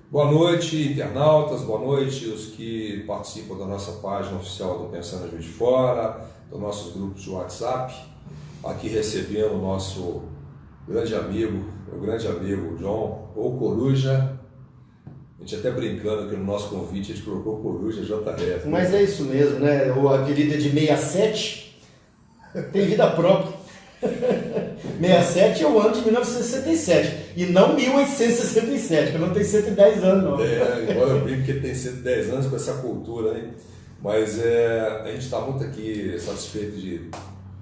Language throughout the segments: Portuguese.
Boa noite, internautas, boa noite os que participam da nossa página oficial do Pensando Juiz de Fora, dos nossos grupos de WhatsApp. Aqui recebendo o nosso grande amigo, meu grande amigo John, ou Coruja. A gente até brincando que no nosso convite a gente colocou Coruja JF. Mas é isso mesmo, né? O apelido é de 67 tem vida própria. 67 é o ano de 1967 e não 1867, que eu não tenho 110 anos não. Embora eu brinque que ele tem 110 anos com essa cultura aí, mas a gente está muito aqui satisfeito de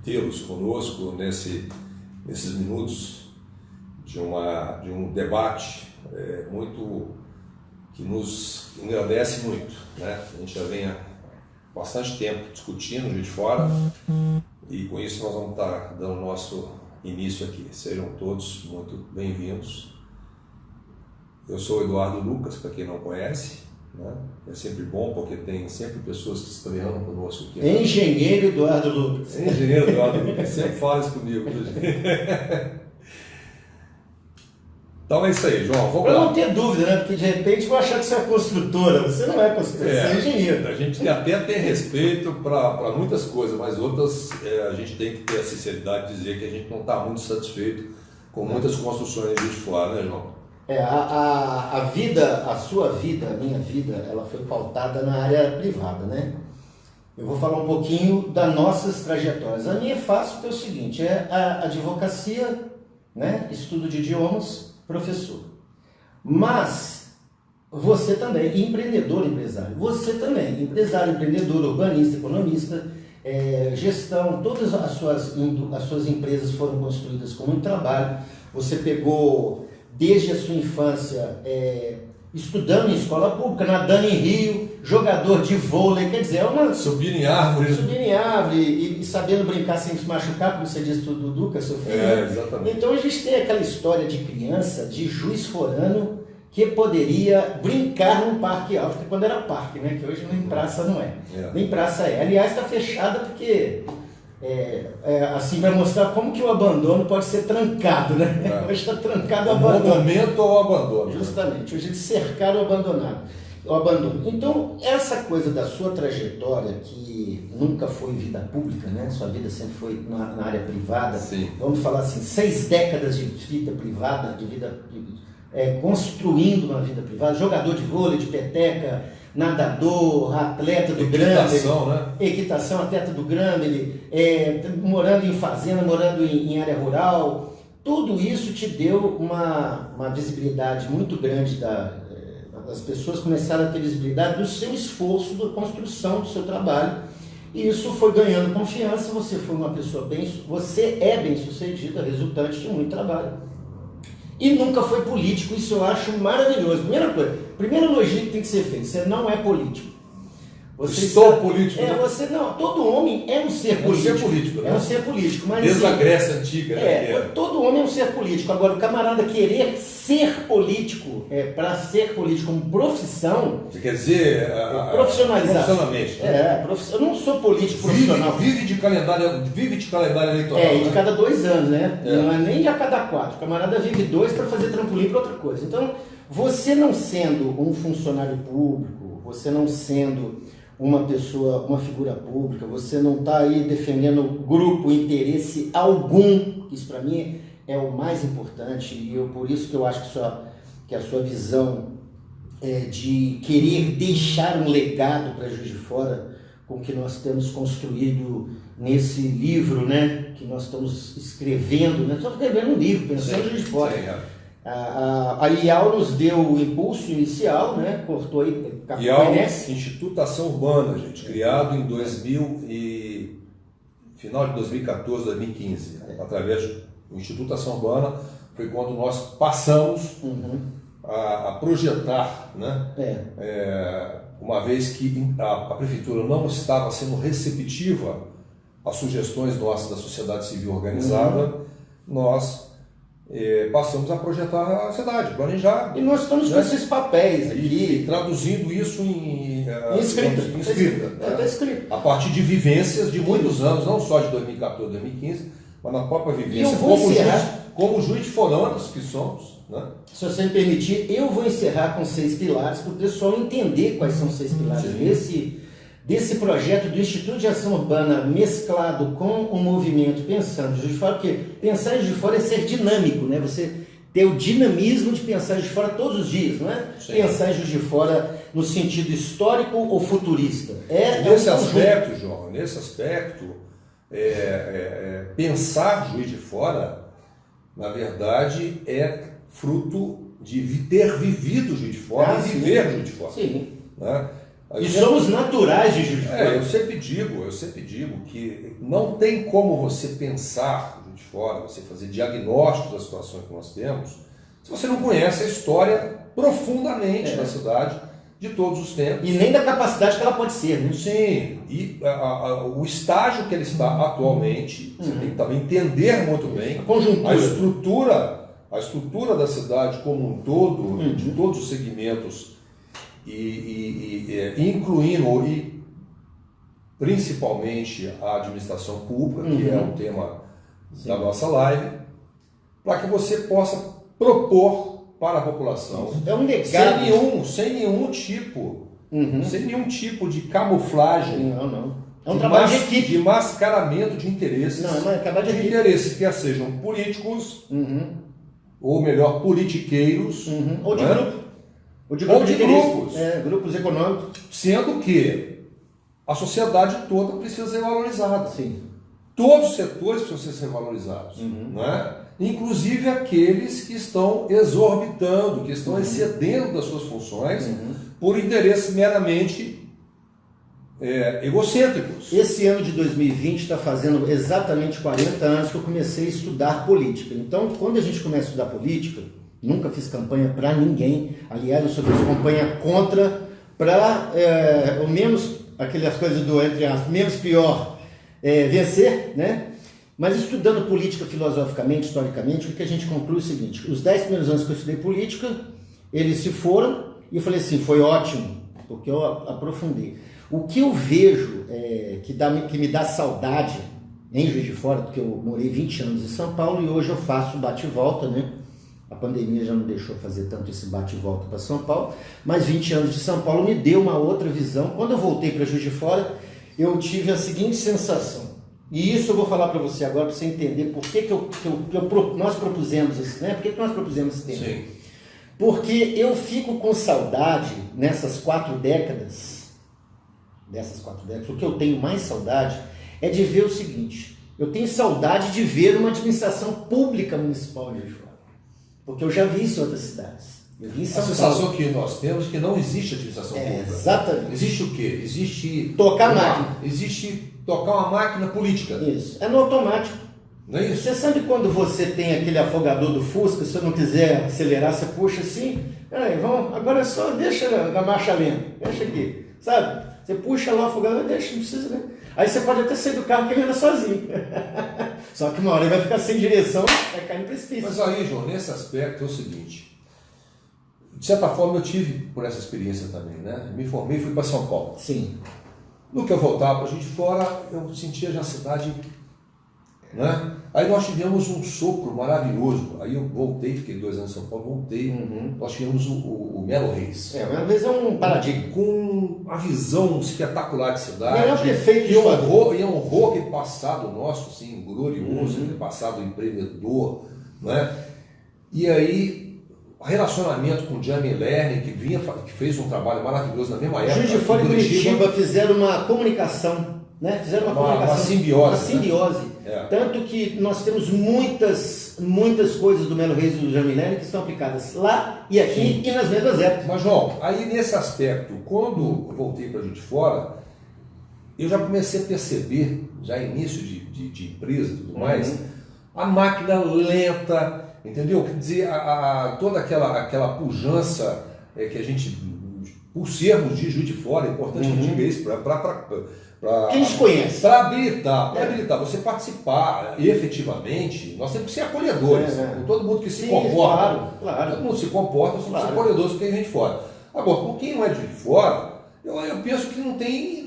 tê-los conosco nesses minutos de um debate muito que nos engrandece muito, né? A gente já vem há bastante tempo discutindo Juiz de Fora. E com isso nós vamos estar dando nosso início aqui. Sejam todos muito bem-vindos. Eu sou o Eduardo Lucas, para quem não conhece, né? É sempre bom porque tem sempre pessoas que estream conosco aqui. Engenheiro Eduardo Lucas. Engenheiro Eduardo Lucas, sempre fala isso comigo. Então é isso aí, João. Vamos Para lá. não ter dúvida, né? Porque de repente vou achar que você é construtora. Você não é construtora, você é engenheiro. A gente até tem respeito para muitas coisas, mas outras a gente tem que ter a sinceridade de dizer que a gente não está muito satisfeito com muitas construções de fora, né, João? A sua vida, a minha vida, ela foi pautada na área privada, né? Eu vou falar um pouquinho das nossas trajetórias. A minha é fácil porque é o seguinte, é a advocacia, né? Estudo de idiomas, professor. Mas você também, empreendedor, empresário. Você também, empresário, empreendedor, urbanista, economista, gestão, todas as suas empresas foram construídas com muito trabalho. Você pegou, desde a sua infância, estudando em escola pública, nadando em rio, jogador de vôlei, quer dizer, Subindo em árvore. Subindo em árvore e sabendo brincar sem se machucar, como você disse do Dudu, que é seu filho. Exatamente. Então a gente tem aquela história de criança, de juiz forano, que poderia brincar num parque alto, que quando era parque, né? Que hoje nem praça não é. Nem praça é. Aliás, está fechada porque assim vai mostrar como que o abandono pode ser trancado, né? Hoje está trancado o abandono. O momento ou o abandono. Justamente, hoje eles cercaram o abandono. Então, essa coisa da sua trajetória, que nunca foi vida pública, né? Sua vida sempre foi na área privada. Sim. Vamos falar assim, 6 décadas de vida privada, construindo uma vida privada, jogador de vôlei, de peteca, nadador, atleta do Equitação, Grammy, né? Equitação, atleta do Grammy, morando em fazenda, morando em área rural. Tudo isso te deu uma visibilidade muito grande as pessoas começaram a ter visibilidade do seu esforço, da construção do seu trabalho, e isso foi ganhando confiança. Você foi uma pessoa você é bem sucedida, resultante de muito trabalho, e nunca foi político. Isso eu acho maravilhoso. Primeiro elogio que tem que ser feito: você não é político. Político. Todo homem é um ser político. Né? É um ser político. Mas, desde a Grécia Antiga. Todo homem é um ser político. Agora, o camarada querer ser político, para ser político como profissão... Você quer dizer... profissionalizar. Profissionalmente. Né? Eu não sou político profissional. Vive de calendário eleitoral. De cada 2 anos, né? Não é nem de a cada 4. O camarada vive 2 para fazer trampolim para outra coisa. Então, você não sendo um funcionário público, você não sendo uma figura pública, você não está aí defendendo grupo, interesse algum. Isso para mim é o mais importante, e por isso que eu acho que a sua visão de querer deixar um legado para Juiz de Fora, com o que nós temos construído nesse livro, né, que nós estamos escrevendo, né, estamos escrevendo um livro, Pensando Juiz de Fora. A IAL nos deu o impulso inicial, né? Cortou aí. IAL, Institutação Urbana, gente, criado em final de 2014, 2015, através do Instituto Ação Urbana, foi quando nós passamos a projetar, né? Uma vez que a prefeitura não estava sendo receptiva às sugestões nossas da sociedade civil organizada, nós passamos a projetar a cidade, planejar. E nós estamos com esses papéis aqui. E traduzindo isso em escrita. Está escrito. A partir de vivências de muitos anos, não só de 2014, 2015, mas na própria vivência como juiz-foranos que somos, né? Se você me permitir, eu vou encerrar com 6 pilares para o pessoal entender quais são os 6 pilares desse projeto do Instituto de Ação Urbana mesclado com o movimento Pensando Juiz de Fora, porque pensar em Juiz de Fora é ser dinâmico, né? Você ter o dinamismo de pensar em Juiz de Fora todos os dias, não é? Sim. Pensar em Juiz de Fora no sentido histórico ou futurista. Nesse aspecto, João, pensar Juiz de Fora, na verdade, é fruto de ter vivido Juiz de Fora e viver Juiz de Fora. Sim. Né? E somos naturais de Juiz de Fora. Eu sempre digo que não tem como você pensar Juiz de Fora, você fazer diagnóstico das situações que nós temos, se você não conhece a história profundamente da cidade de todos os tempos. E nem da capacidade que ela pode ser, né? Sim, e o estágio que ele está atualmente, você tem que também entender muito bem a estrutura da cidade como um todo, de todos os segmentos, incluindo e principalmente a administração pública, que é o tema da nossa live, para que você possa propor para a população sem nenhum tipo de camuflagem, é um trabalho de equipe, de mascaramento de interesses, interesses que sejam políticos, ou melhor, politiqueiros, ou de grupo. Ou de grupos. Grupos econômicos. Sendo que a sociedade toda precisa ser valorizada. Sim. Todos os setores precisam ser valorizados. Né? Inclusive aqueles que estão exorbitando, que estão excedendo das suas funções por interesses meramente egocêntricos. Esse ano de 2020 está fazendo exatamente 40 anos que eu comecei a estudar política. Então, quando a gente começa a estudar política, nunca fiz campanha para ninguém. Aliás, eu só fiz campanha contra, para o menos, aquelas coisas do entre as menos pior vencer, né? Mas estudando política filosoficamente, historicamente, o que a gente conclui é o seguinte: os 10 primeiros anos que eu estudei política, eles se foram, e eu falei assim, foi ótimo, porque eu aprofundei. O que eu vejo que me dá saudade em Juiz de Fora, porque eu morei 20 anos em São Paulo e hoje eu faço bate e volta, né? A pandemia já não deixou fazer tanto esse bate e volta para São Paulo, mas 20 anos de São Paulo me deu uma outra visão. Quando eu voltei para Juiz de Fora, eu tive a seguinte sensação, e isso eu vou falar para você agora, para você entender por que nós propusemos isso, né? Por que nós propusemos esse tema? Sim. Porque eu fico com saudade nessas 4 décadas, o que eu tenho mais saudade é de ver o seguinte: eu tenho saudade de ver uma administração pública municipal de Juiz de Fora, porque eu já vi isso em outras cidades. Eu vi em São Paulo. A sensação que nós temos é que não existe administração pública. Exatamente. Existe o quê? Existe tocar a máquina. Existe tocar uma máquina política. Isso. É no automático. Não é isso? Você sabe quando você tem aquele afogador do Fusca, se você não quiser acelerar, você puxa assim, agora só deixa na marcha lenta, deixa aqui, sabe? Você puxa lá o afogador, deixa, não precisa, né? Aí você pode até sair do carro que ele anda sozinho. Só que uma hora ele vai ficar sem direção, vai cair no precipício. Mas aí, João, nesse aspecto é o seguinte: de certa forma eu tive por essa experiência também, né? Me formei e fui para São Paulo. Sim. No que eu voltava para a gente fora, eu sentia já a cidade, né? Aí nós tivemos um sopro maravilhoso. Aí eu voltei, fiquei 2 anos em São Paulo, voltei. Nós tivemos o Melo Reis. O Melo Reis é um paradigma. Com uma visão espetacular de cidade. Ele é o prefeito e honrou aquele passado nosso, assim, glorioso, aquele passado empreendedor, né? E aí, o relacionamento com o Jamie Lerner, que fez um trabalho maravilhoso na mesma época. Juiz de Fora e Curitiba fizeram uma comunicação, né? Fizeram uma comunicação. Uma simbiose. Uma simbiose. Né? Tanto que nós temos muitas coisas do Melo Reis e do Jamie Lerner que estão aplicadas lá e aqui. Sim. E nas mesmas épocas. Mas, João, aí nesse aspecto, quando eu voltei para a Juiz de Fora, eu já comecei a perceber, já início de empresa e tudo mais, a máquina lenta, entendeu? Quer dizer, toda aquela pujança que a gente, por sermos de Juiz de Fora, é importante que diga isso, quem nos conhece? Para habilitar, você participar efetivamente, nós temos que ser acolhedores. Todo mundo que se comporta, claro. Todo mundo se comporta, nós temos que ser acolhedores porque a gente fora. Agora, por quem não é de fora, eu penso que não tem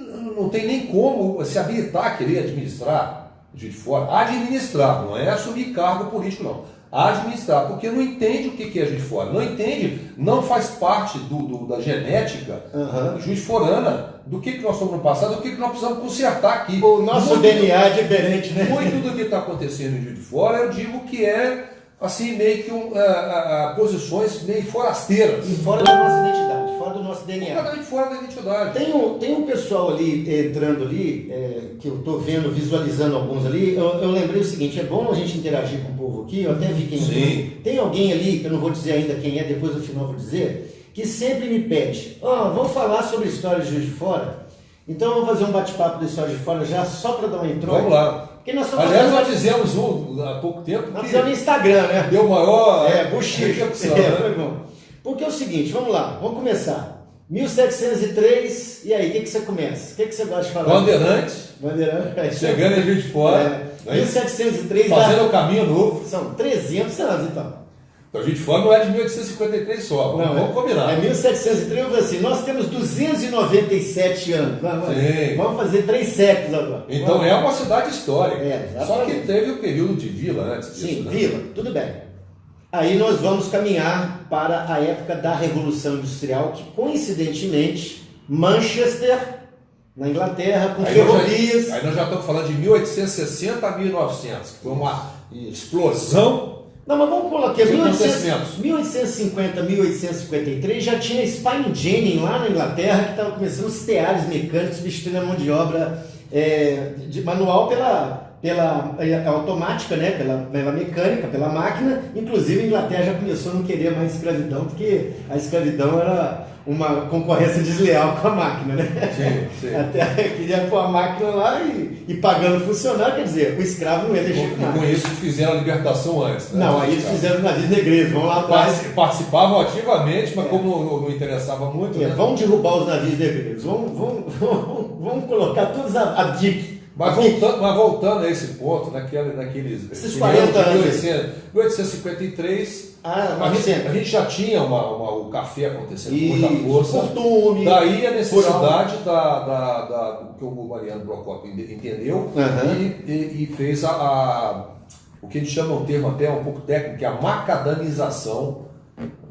nem como se habilitar a querer administrar de fora. Administrar, não é assumir cargo político, não. a administrar, porque não entende o que é Juiz de Fora, não entende, não faz parte da genética juiz-forana, do que nós somos no passado, do que nós precisamos consertar aqui. O nosso DNA é diferente, né? Muito do que está acontecendo em Juiz de Fora, eu digo que é assim, meio que posições meio forasteiras. E fora da nossa identidade, fora do nosso DNA. Completamente fora da identidade. Tem um pessoal ali entrando ali, que eu estou vendo, visualizando alguns ali. Eu lembrei o seguinte: é bom a gente interagir com o povo aqui. Eu até vi quem entrou. Tem alguém ali, que eu não vou dizer ainda quem é, depois no final vou dizer, que sempre me pede: vamos falar sobre a história de Juiz de Fora? Então vamos fazer um bate-papo da história de Fora já, só para dar uma intro. Vamos lá. Aliás, nós fizemos há pouco tempo. Nós fizemos no Instagram, né? Deu maior buchicho. Foi bom. Porque é o seguinte, vamos lá, vamos começar. 1703, e aí, o que você começa? O que você gosta de falar? Bandeirantes. Chegando em Juiz de Fora. 1703. Fazendo o caminho novo. São 300 anos, então. Então, Juiz de Fora não é de 1853 só, vamos combinar. É 1703, eu falei assim, nós temos 297 anos. Vamos fazer 3 séculos agora. Então é uma cidade histórica. Só que exatamente. teve o período de vila antes disso. Sim, vila, tudo bem. Aí nós vamos caminhar para a época da Revolução Industrial, que coincidentemente, Manchester, na Inglaterra, com ferrovias... Aí nós já estamos falando de 1860 a 1900, que foi uma explosão. Não, mas vamos colocar 1850, 1853, já tinha Spine Engineering lá na Inglaterra, que estava começando os teares mecânicos, substituindo a mão de obra de manual pela automática, né? pela mecânica, pela máquina. Inclusive a Inglaterra já começou a não querer mais escravidão, porque a escravidão era uma concorrência desleal com a máquina, né? Sim. Até queria pôr a máquina lá e pagando funcionário, quer dizer, o escravo não ia deixar com com isso fizeram a libertação antes, né? Não, aí eles fizeram navio negreiros, vão lá atrás. Participavam ativamente, mas como não interessava muito, né? Vamos derrubar os navios negreiros, vamos colocar todos a dique. Mas voltando a esse ponto, naqueles... Esses 40 anos. 1853, a gente já tinha o café acontecendo com muita força. Costume. Daí a necessidade do que o Mariano Procópio entendeu e fez o que a gente chama um termo até um pouco técnico, que é a macadamização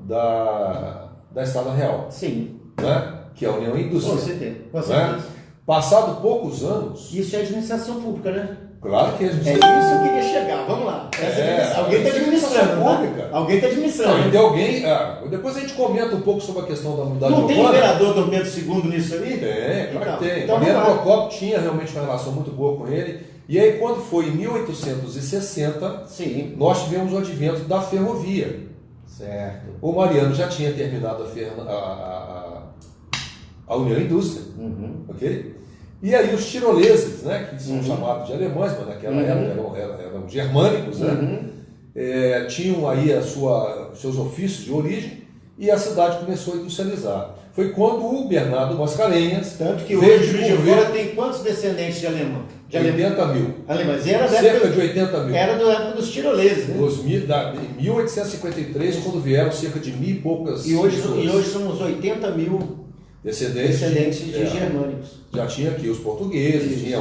da Estrada Real. Sim. Né? Que é a União Industrial. Com certeza. Né? Passado poucos anos... Isso é administração pública, né? Claro que é administração pública. É isso que eu queria chegar. Vamos lá. Alguém está administrando. Pública. Alguém está administrando. Não, e tem alguém... depois a gente comenta um pouco sobre a questão da unidade urbana. Não tem imperador Dom Pedro II nisso aí? Tem, claro que tem. Então, Mariano Procópio tinha realmente uma relação muito boa com ele. E aí, quando foi em 1860, nós tivemos o advento da ferrovia. Certo. O Mariano já tinha terminado a União Indústria. Ok? E aí os tiroleses, né, que são chamados de alemães, mas naquela época eram germânicos, né, tinham aí seus ofícios de origem e a cidade começou a industrializar. Foi quando o Bernardo Mascarenhas... Tanto que hoje Juiz de Fora tem quantos descendentes de alemão? De 80 mil. Alemães. Cerca de 80 mil. Era da época dos tiroleses, né? Em 1853, quando vieram cerca de 1000 e poucas pessoas. E hoje somos 80 mil... Descendentes de germânicos. Já tinha aqui os portugueses, tinha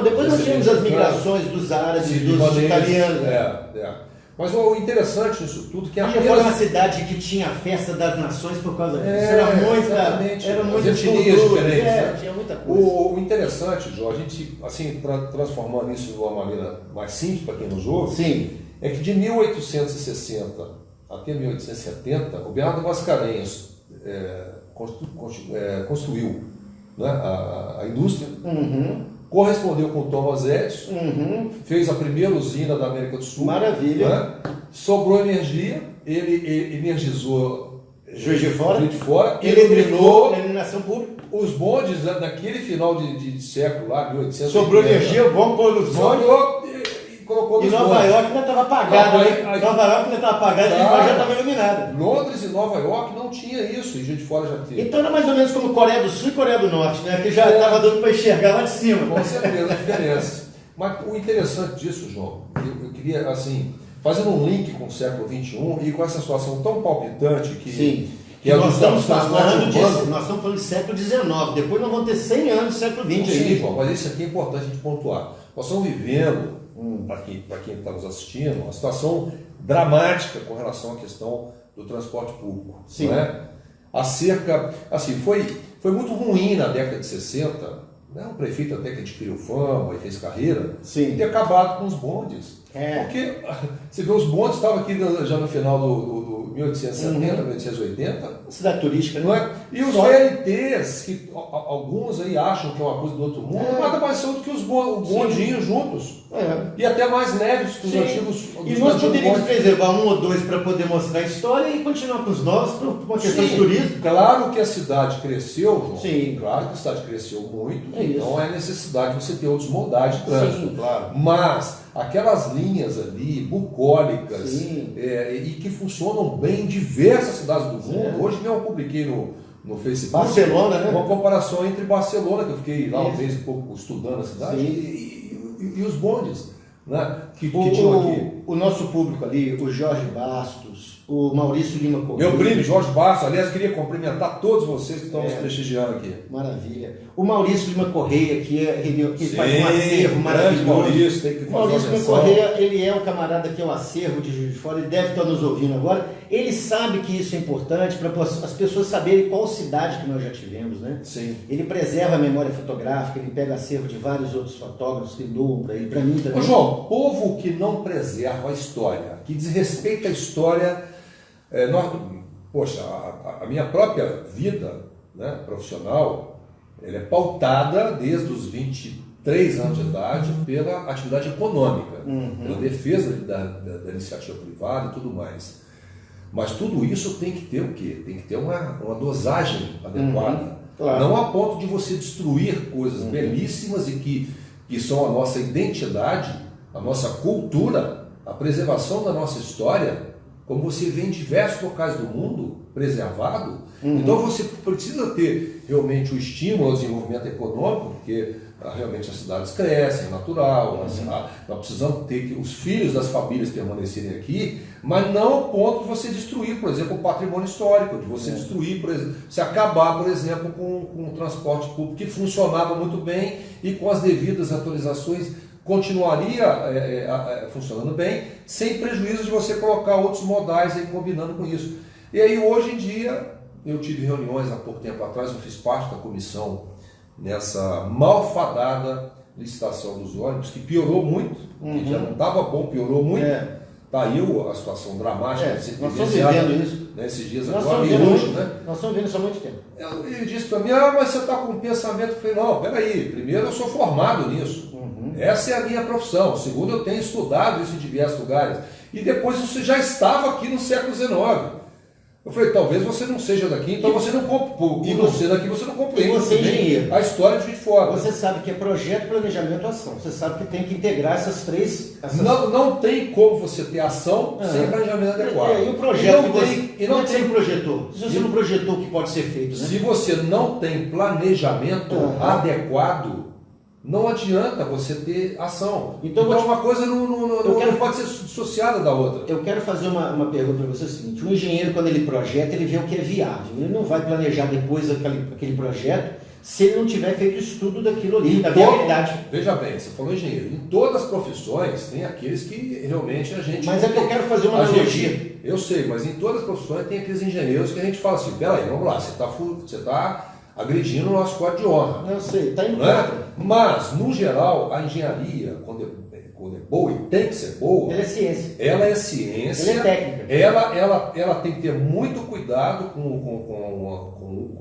depois nós tínhamos as migrações dos árabes, dos italianos. Mas o interessante disso tudo que foi uma cidade que tinha a festa das nações por causa disso. Era muita etnias diferentes. Tinha muita coisa. O interessante, Jorge, a gente assim, transformando isso de uma maneira mais simples para quem nos ouve, é que de 1860 até 1870, o Bernardo Mascarenhas construiu, né, a indústria, correspondeu com Thomas Edison, fez a primeira usina da América do Sul. Maravilha. Né, sobrou energia, ele energizou Juiz de Fora, ele eliminou a iluminação pública. Os bondes, né, naquele final de século lá, 1800. Sobrou energia, vamos pôr os bondes. Colocou nos Nova York ainda estava apagada, Nova York ainda estava apagada, já estava iluminada. Londres e Nova York não tinha isso, e Juiz de Fora já teve. Então era mais ou menos como Coreia do Sul e Coreia do Norte, né? Que já estava dando para enxergar lá de cima. Com certeza, a diferença. Mas o interessante disso, João, eu queria, assim, fazendo um link com o século XXI e com essa situação tão palpitante que nós estamos falando de século XIX, depois nós vamos ter 100 anos do século XX. Sim, João, mas isso aqui é importante a gente pontuar. Nós estamos vivendo, para quem está nos assistindo, uma situação dramática com relação à questão do transporte público. Sim. Não é? Assim, foi muito ruim na década de 60, né? Um prefeito até que adquiriu fama e fez carreira, Sim. ter acabado com os bondes. Porque você vê, os bondes estavam aqui já no final do 1870, 1880. Cidade turística, não é? E os VLTs, que alguns aí acham que é uma coisa do outro mundo, nada mais são do que os bondinhos juntos. E até mais leves que os antigos. E nós poderíamos preservar um ou dois para poder mostrar a história e continuar com os novos por uma questão de turismo. Claro que a cidade cresceu, João. Sim. Claro que a cidade cresceu muito, então é necessidade de você ter outros modais de trânsito. Sim, claro. Mas aquelas linhas ali, bucólicas, e que funcionam bem em diversas cidades do mundo. Hoje mesmo eu publiquei no Facebook Barcelona, né? uma comparação entre Barcelona, que eu fiquei lá um mês e pouco estudando a cidade, e os bondes, né? que tinham aqui. O nosso público ali, o Jorge Bastos, o Maurício Lima Correia. Meu primo, Jorge Bastos, aliás, queria cumprimentar todos vocês que estão nos prestigiando aqui. Maravilha. O Maurício Lima Correia, que faz um acervo maravilhoso. Maurício, tem que fazer Maurício Lima Correia, ele é o camarada que é o acervo de Juiz de Fora, ele deve estar nos ouvindo agora. Ele sabe que isso é importante para as pessoas saberem qual cidade que nós já tivemos, né? Sim. Ele preserva a memória fotográfica, ele pega acervo de vários outros fotógrafos que doam para ele, para mim também. Ô João, povo que não preserva a história, que desrespeita a história, poxa, a minha própria vida, né, profissional, ela é pautada desde os 23 anos de idade pela atividade econômica, pela defesa da iniciativa privada e tudo mais. Mas tudo isso tem que ter o quê? Tem que ter uma dosagem adequada. Claro. Não a ponto de você destruir coisas belíssimas e que são a nossa identidade, a nossa cultura, a preservação da nossa história, como você vê em diversos locais do mundo preservado. Então você precisa ter realmente o estímulo ao desenvolvimento econômico, porque realmente as cidades crescem, é natural, nós precisamos ter que os filhos das famílias permanecerem aqui, mas não ao ponto de você destruir, por exemplo, o patrimônio histórico, de você destruir, por exemplo, se acabar, por exemplo, com o transporte público que funcionava muito bem e com as devidas atualizações continuaria funcionando bem, sem prejuízo de você colocar outros modais aí combinando com isso. E aí hoje em dia, eu tive reuniões há pouco tempo atrás, eu fiz parte da comissão nessa malfadada licitação dos ônibus, que piorou muito, que já não estava bom, piorou muito. Está aí a situação dramática. Nós estamos vivendo isso. Nesses dias agora e hoje, né? Nós estamos vendo isso há muito tempo. Ele disse para mim, mas você está com um pensamento. Eu falei, não, peraí, primeiro eu sou formado nisso. Essa é a minha profissão. Segundo, eu tenho estudado isso em diversos lugares. E depois você já estava aqui no século XIX. Eu falei, talvez você não seja daqui, então você não compre. E você daqui, você não compreende. E você é engenheiro. A história de fora. Você sabe que é projeto, planejamento e ação. Você sabe que tem que integrar essas três. Não tem como você ter ação sem planejamento adequado. E o projeto e não tem projetou. Se você não projetou o que pode ser feito, né? Se você não tem planejamento adequado, não adianta você ter ação. Então uma coisa não pode ser dissociada da outra. Eu quero fazer uma pergunta para você, o seguinte: um engenheiro, quando ele projeta, ele vê o que é viável. Ele não vai planejar depois aquele projeto se ele não tiver feito estudo daquilo ali, da viabilidade. Veja bem, você falou engenheiro. Em todas as profissões tem aqueles que realmente a gente... Mas é que eu quero fazer uma analogia. Eu sei, mas em todas as profissões tem aqueles engenheiros que a gente fala assim, peraí, vamos lá, você está agredindo o nosso código de honra. Eu sei, está indo contra. Mas, no geral, a engenharia, quando é boa e tem que ser boa... Ela é ciência. Ela é ciência. Ela é técnica. Ela tem que ter muito cuidado com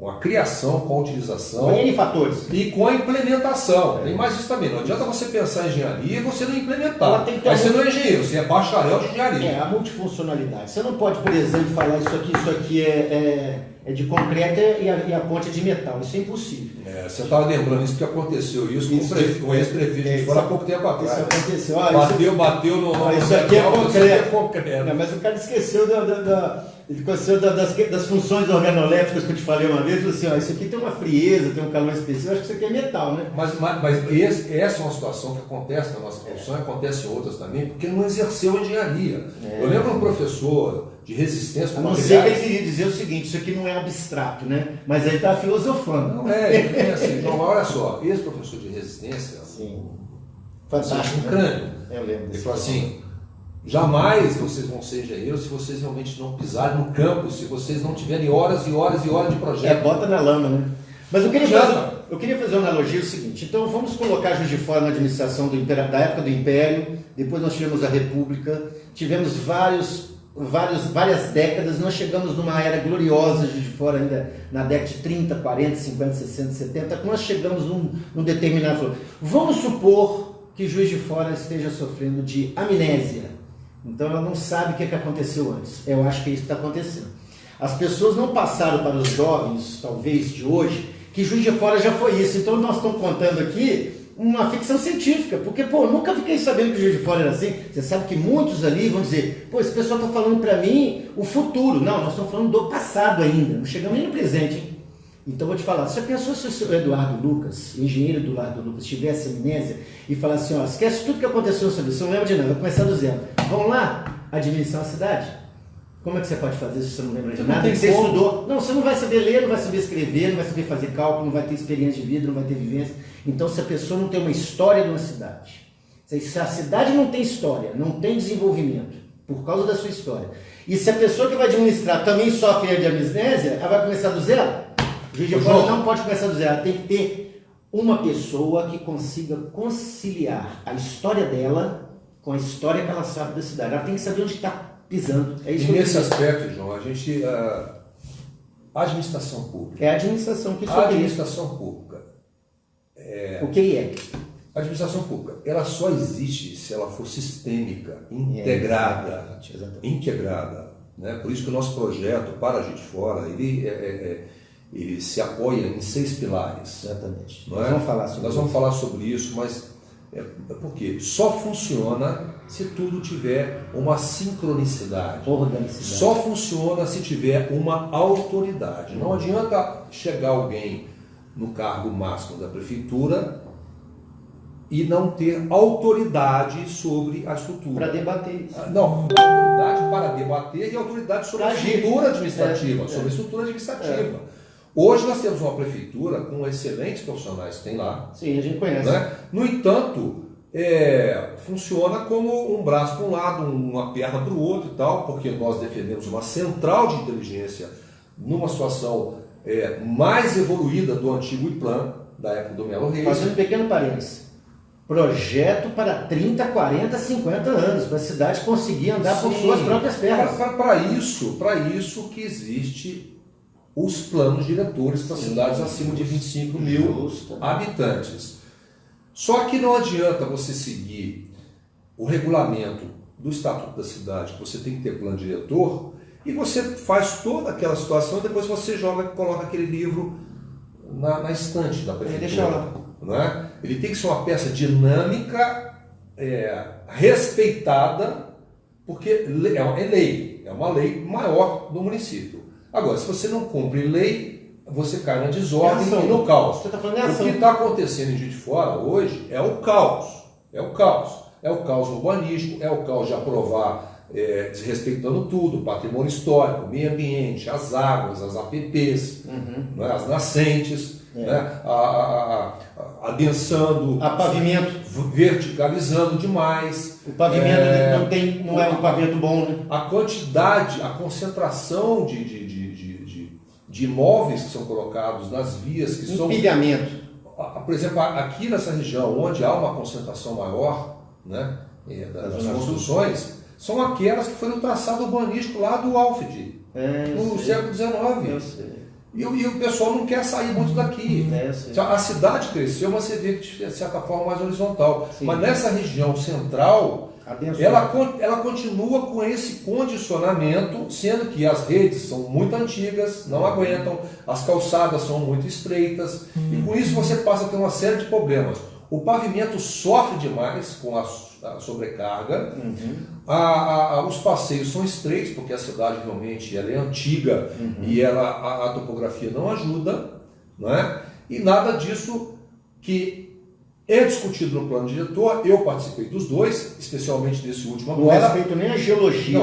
a criação, com a utilização... Com N fatores. E com a implementação. Tem mais isso também. Não adianta você pensar em engenharia e você não implementar. Mas você não é engenheiro, você é bacharel de engenharia. A multifuncionalidade. Você não pode, por exemplo, falar isso aqui é de concreto e a ponte é de metal. Isso é impossível. Você estava lembrando isso porque aconteceu isso com o ex-prefeito de fora há pouco tempo atrás. Isso aconteceu. Bateu no... Isso aqui é concreto. Não, mas o cara esqueceu das funções organolépticas que eu te falei uma vez. Assim, isso aqui tem uma frieza, tem um calor específico. Eu acho que isso aqui é metal, né? Mas essa é uma situação que acontece na nossa profissão, acontece em outras também, porque não exerceu engenharia. Eu lembro um professor de resistência a não ser que ele queria dizer o seguinte, isso aqui não é abstrato, né? Mas ele está filosofando. Não é assim. Não, olha só, esse professor de resistência, sim, fantástico, um crânio. Eu lembro. Ele falou assim, Jamais vocês vão ser engenheiros se vocês realmente não pisarem no campo, se vocês não tiverem horas e horas e horas de projeto. Bota na lama, né? Mas eu queria fazer uma analogia o seguinte. Então vamos colocar Juiz de Fora na administração da época do Império, depois nós tivemos a República, tivemos várias décadas, nós chegamos numa era gloriosa de Fora ainda na década de 30, 40, 50, 60, 70, nós chegamos num determinado... Vamos supor que Juiz de Fora esteja sofrendo de amnésia. Então ela não sabe o que aconteceu antes. Eu acho que é isso que está acontecendo. As pessoas não passaram para os jovens, talvez, de hoje, que Juiz de Fora já foi isso. Então nós estamos contando aqui uma ficção científica, porque, nunca fiquei sabendo que Juiz de Fora era assim. Você sabe que muitos ali vão dizer, esse pessoal está falando para mim o futuro. Não, nós estamos falando do passado ainda, não chegamos nem no presente, hein? Então vou te falar, você pensou se o Eduardo Lucas, o engenheiro Eduardo Lucas, tivesse amnésia e falasse assim, esquece tudo que aconteceu sobre isso, você não lembra de nada, vai começar do zero. Vamos lá administrar a cidade? Como é que você pode fazer isso se você não lembra de nada? Você estudou. Não, você não vai saber ler, não vai saber escrever, não vai saber fazer cálculo, não vai ter experiência de vida, não vai ter vivência. Então, se a pessoa não tem uma história de uma cidade, se a cidade não tem história, não tem desenvolvimento, por causa da sua história, e se a pessoa que vai administrar também sofre de amnésia, ela vai começar do zero? O Juiz de Fora não pode começar do zero, ela tem que ter uma pessoa que consiga conciliar a história dela com a história que ela sabe da cidade. Ela tem que saber onde está pisando. É isso. E nesse aspecto, João, a administração pública. É a administração que A administração pública. O que é? A administração pública, ela só existe se ela for sistêmica, integrada. Exatamente. Integrada. Né? Por isso que o nosso projeto para a Juiz de Fora, ele se apoia em 6 pilares. Exatamente. Nós vamos falar sobre isso, mas porque só funciona se tudo tiver uma sincronicidade. Organicidade. Só funciona se tiver uma autoridade. Não adianta chegar alguém no cargo máximo da prefeitura e não ter autoridade sobre a estrutura. Para debater isso. Não, autoridade para debater e autoridade sobre a estrutura administrativa, sobre a estrutura administrativa. Hoje nós temos uma prefeitura com excelentes profissionais que tem lá. Sim, a gente conhece. Né? No entanto, funciona como um braço para um lado, uma perna para o outro e tal, porque nós defendemos uma central de inteligência numa situação mais evoluída do antigo IPLAN, da época do Melo Reis. Fazendo um pequeno parênteses. Projeto para 30, 40, 50 anos, para a cidade conseguir andar por suas próprias pernas. Para isso que existe os planos diretores para cidades acima de 25 mil habitantes. Só que não adianta você seguir o regulamento do Estatuto da Cidade, que você tem que ter plano diretor, e você faz toda aquela situação e depois você coloca aquele livro na estante da prefeitura. Deixa lá. Não é? Ele tem que ser uma peça dinâmica, respeitada, porque é lei, é uma lei maior do município. Agora, se você não cumpre lei, você cai na desordem e no caos. Você tá falando de ação. O que está acontecendo em Juiz de Fora hoje é o caos. É o caos. É o caos urbanístico, é o caos de aprovar desrespeitando tudo, patrimônio histórico, meio ambiente, as águas, as APPs, né, as nascentes, né, adensando, pavimento, verticalizando demais. O pavimento não é um pavimento bom, né? A quantidade, a concentração de imóveis que são colocados nas vias, que são... Empilhamento. Por exemplo, aqui nessa região, onde há uma concentração maior, né, das construções, são aquelas que foram no traçado urbanístico lá do Alfred, no século XIX. E o pessoal não quer sair muito daqui. A cidade cresceu, mas você vê que de certa forma mais horizontal. Sim. Mas nessa região central, ela continua com esse condicionamento, sendo que as redes são muito antigas, não aguentam, as calçadas são muito estreitas, e com isso você passa a ter uma série de problemas. O pavimento sofre demais com a sobrecarga, os passeios são estreitos, porque a cidade realmente ela é antiga e a topografia não ajuda, né? E nada disso que é discutido no plano diretor. Eu participei dos dois, especialmente desse último agora. Não respeito nem a geologia,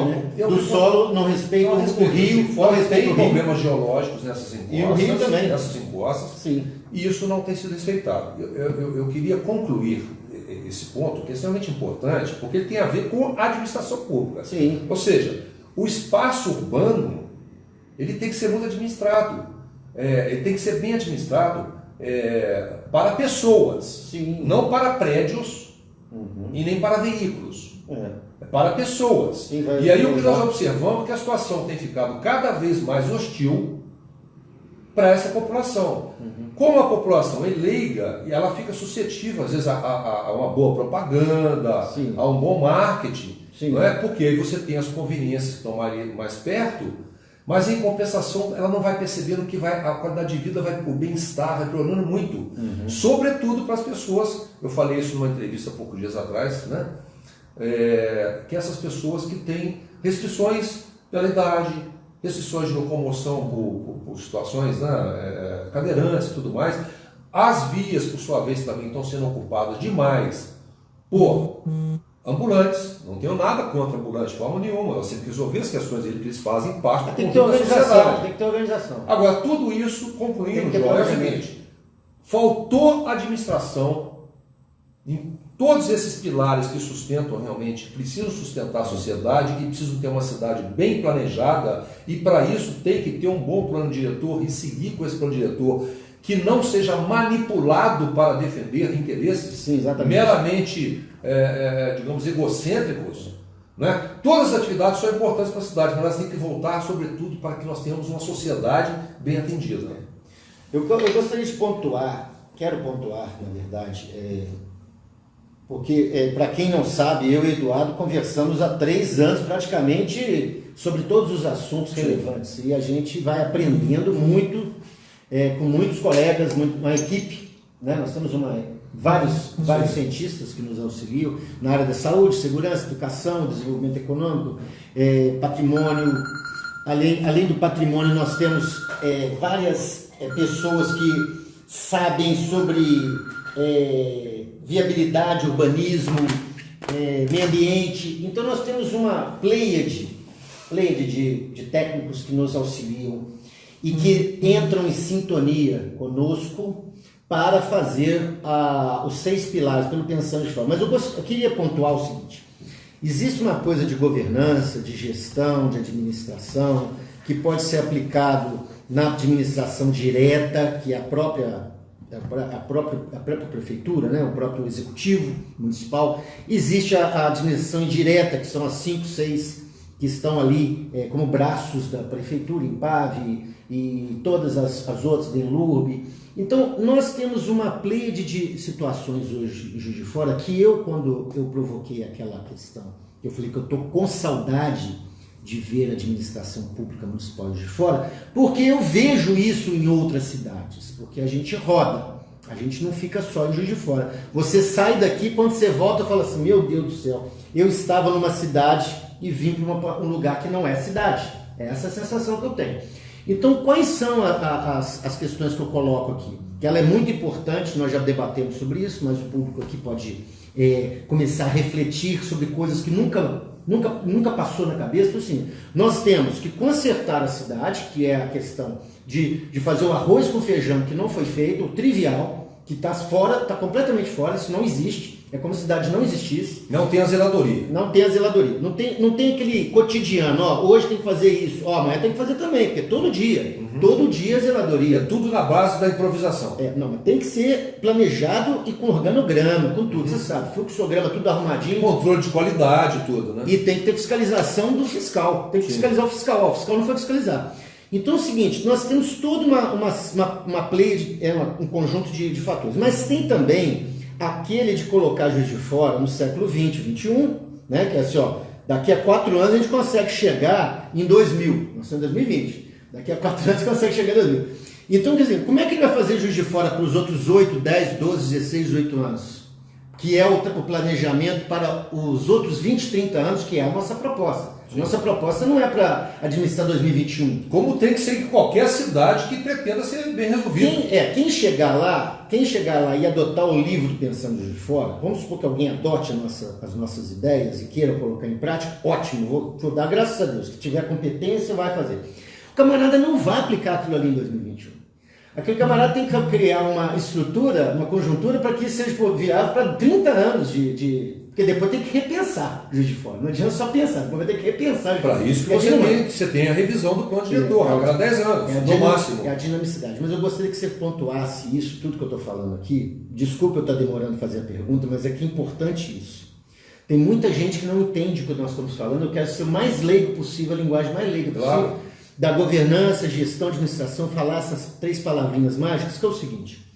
do solo, não respeito o rio, fora tem problemas geológicos nessas encostas. E o rio também. Nessas encostas. Sim. E isso não tem sido respeitado. Eu queria concluir esse ponto, que é extremamente importante, porque ele tem a ver com a administração pública. Sim. Ou seja, o espaço urbano, ele tem que ser muito administrado, ele tem que ser bem administrado para pessoas, Sim. não para prédios e nem para veículos. É para pessoas. Sim, e aí o que nós observamos é que a situação tem ficado cada vez mais hostil para essa população. Como a população é leiga, e ela fica suscetível, às vezes, a uma boa propaganda, Sim. a um bom marketing, Sim. não é? Porque aí você tem as conveniências que estão ali mais perto, mas em compensação ela não vai percebendo que a qualidade de vida, o bem-estar vai piorando muito. Sobretudo para as pessoas, eu falei isso numa entrevista há poucos dias atrás, né? Que essas pessoas que têm restrições pela idade, restrições de locomoção por situações, né, cadeirantes e tudo mais. As vias, por sua vez, também estão sendo ocupadas demais por ambulantes. Não tenho nada contra ambulantes de forma nenhuma. Nós temos que resolver as questões deles, que eles fazem parte do conjunto da sociedade. Tem que ter organização. Agora, tudo isso, concluindo, João, é o seguinte: faltou administração em todos esses pilares que sustentam realmente, precisam sustentar a sociedade e precisam ter uma cidade bem planejada, e para isso tem que ter um bom plano diretor e seguir com esse plano diretor, que não seja manipulado para defender interesses Sim, meramente, digamos, egocêntricos. Né? Todas as atividades são importantes para a cidade, mas elas têm que voltar, sobretudo, para que nós tenhamos uma sociedade bem atendida. Eu gostaria de pontuar, quero pontuar, na verdade, porque, para quem não sabe, eu e Eduardo conversamos há 3 anos praticamente sobre todos os assuntos relevantes, e a gente vai aprendendo muito com muitos colegas, uma equipe, né? Nós temos vários cientistas que nos auxiliam na área da saúde, segurança, educação, desenvolvimento econômico, patrimônio. Além do patrimônio, nós temos várias pessoas que sabem sobre viabilidade, urbanismo, meio ambiente. Então nós temos uma pleiade de técnicos que nos auxiliam e que entram em sintonia conosco para fazer os 6 pilares, pelo Pensando de Fora. Mas eu queria pontuar o seguinte: existe uma coisa de governança, de gestão, de administração, que pode ser aplicado na administração direta, que é a própria prefeitura, né? O próprio executivo municipal. Existe a administração indireta, que são as 5, 6 que estão ali como braços da prefeitura, INPAV e todas as outras, DENLURB. Então, nós temos uma pleiade de situações hoje em Juiz de Fora que quando eu provoquei aquela questão, eu falei que eu estou com saudade de ver a administração pública municipal de Juiz de Fora, porque eu vejo isso em outras cidades, porque a gente roda, a gente não fica só em Juiz de Fora. Você sai daqui, quando você volta, fala assim: meu Deus do céu, eu estava numa cidade e vim para um lugar que não é cidade. É essa a sensação que eu tenho. Então, quais são as questões que eu coloco aqui? Que ela é muito importante, nós já debatemos sobre isso, mas o público aqui pode começar a refletir sobre coisas que nunca passou na cabeça. Então, assim, nós temos que consertar a cidade, que é a questão de fazer o arroz com feijão que não foi feito, o trivial, que está fora, está completamente fora, isso não existe. É como se a cidade não existisse. Não tem a zeladoria. Não tem a zeladoria. Não tem aquele cotidiano, hoje tem que fazer isso, amanhã tem que fazer também, porque todo dia. Todo dia a zeladoria. É tudo na base da improvisação. Não, mas tem que ser planejado e com organograma, com tudo, você sabe. Fluxograma, tudo arrumadinho. Controle de qualidade, tudo, né? E tem que ter fiscalização do fiscal. Tem que fiscalizar o fiscal. O fiscal não foi fiscalizar. Então é o seguinte, nós temos toda uma play, um conjunto de fatores. Mas tem também aquele de colocar Juiz de Fora no século XX, XXI, né? Que é assim, daqui a 4 anos a gente consegue chegar em 2000. Nós estamos em 2020. Daqui a 4 anos a gente consegue chegar em 2000. Então, quer dizer, como é que ele vai fazer Juiz de Fora para os outros 8, 10, 12, 16, 18 anos? Que é o planejamento para os outros 20, 30 anos, que é a nossa proposta. A nossa proposta não é para administrar 2021. Como tem que ser em qualquer cidade que pretenda ser bem resolvido. Quem chegar lá e adotar o livro do Pensando de Fora, vamos supor que alguém adote as nossas ideias e queira colocar em prática, ótimo, vou dar graças a Deus. Se tiver competência, vai fazer. O camarada não vai aplicar aquilo ali em 2021. Aquele camarada tem que criar uma estrutura, uma conjuntura para que isso seja viável para 30 anos porque depois tem que repensar Juiz de Fora. Não adianta só pensar, depois vai ter que repensar. Para isso que você tem a revisão do plano diretor, a cada 10 anos, no máximo. É a dinamicidade. Mas eu gostaria que você pontuasse isso, tudo que eu estou falando aqui. Desculpa eu estar demorando a fazer a pergunta, mas é que é importante isso. Tem muita gente que não entende o que nós estamos falando. Eu quero ser o mais leigo possível, a linguagem mais leiga possível. Claro. Da governança, gestão, administração, falar essas 3 palavrinhas mágicas, que é o seguinte: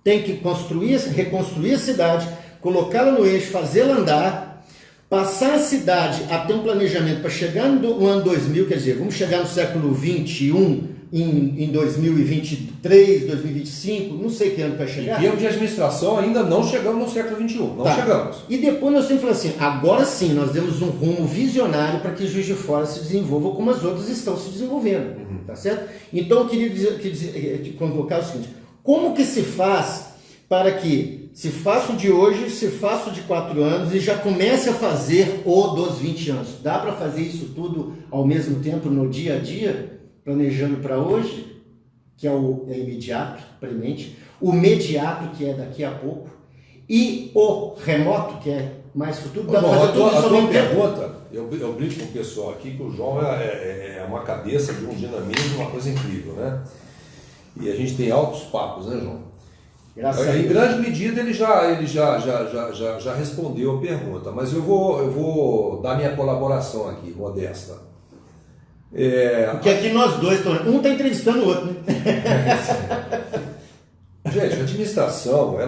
tem que reconstruir a cidade, colocá-la no eixo, fazê-la andar, passar a cidade a ter um planejamento para chegar no ano 2000, quer dizer, vamos chegar no século 21 em 2023, 2025, não sei que ano vai chegar. Em termos de administração, ainda não chegamos no século 21, não chegamos. E depois nós temos que falar assim, agora sim, nós demos um rumo visionário para que Juiz de Fora se desenvolva como as outras estão se desenvolvendo, tá certo? Então eu queria convocar o seguinte: como que se faz para que se faça o de hoje, se faça o de 4 anos e já comece a fazer o dos 20 anos? Dá para fazer isso tudo ao mesmo tempo no dia a dia? Planejando para hoje, que é o imediato, premente, o mediato, que é daqui a pouco, e o remoto, que é mais futuro. Dá a tua pergunta, eu brinco com o pessoal aqui que o João é uma cabeça de um dinamismo, uma coisa incrível, né? E a gente tem altos papos, né, João? Graças a Deus. Em grande medida ele já respondeu a pergunta, mas eu vou dar minha colaboração aqui, modesta. Porque aqui nós dois, um está entrevistando o outro, né? Gente, a administração, a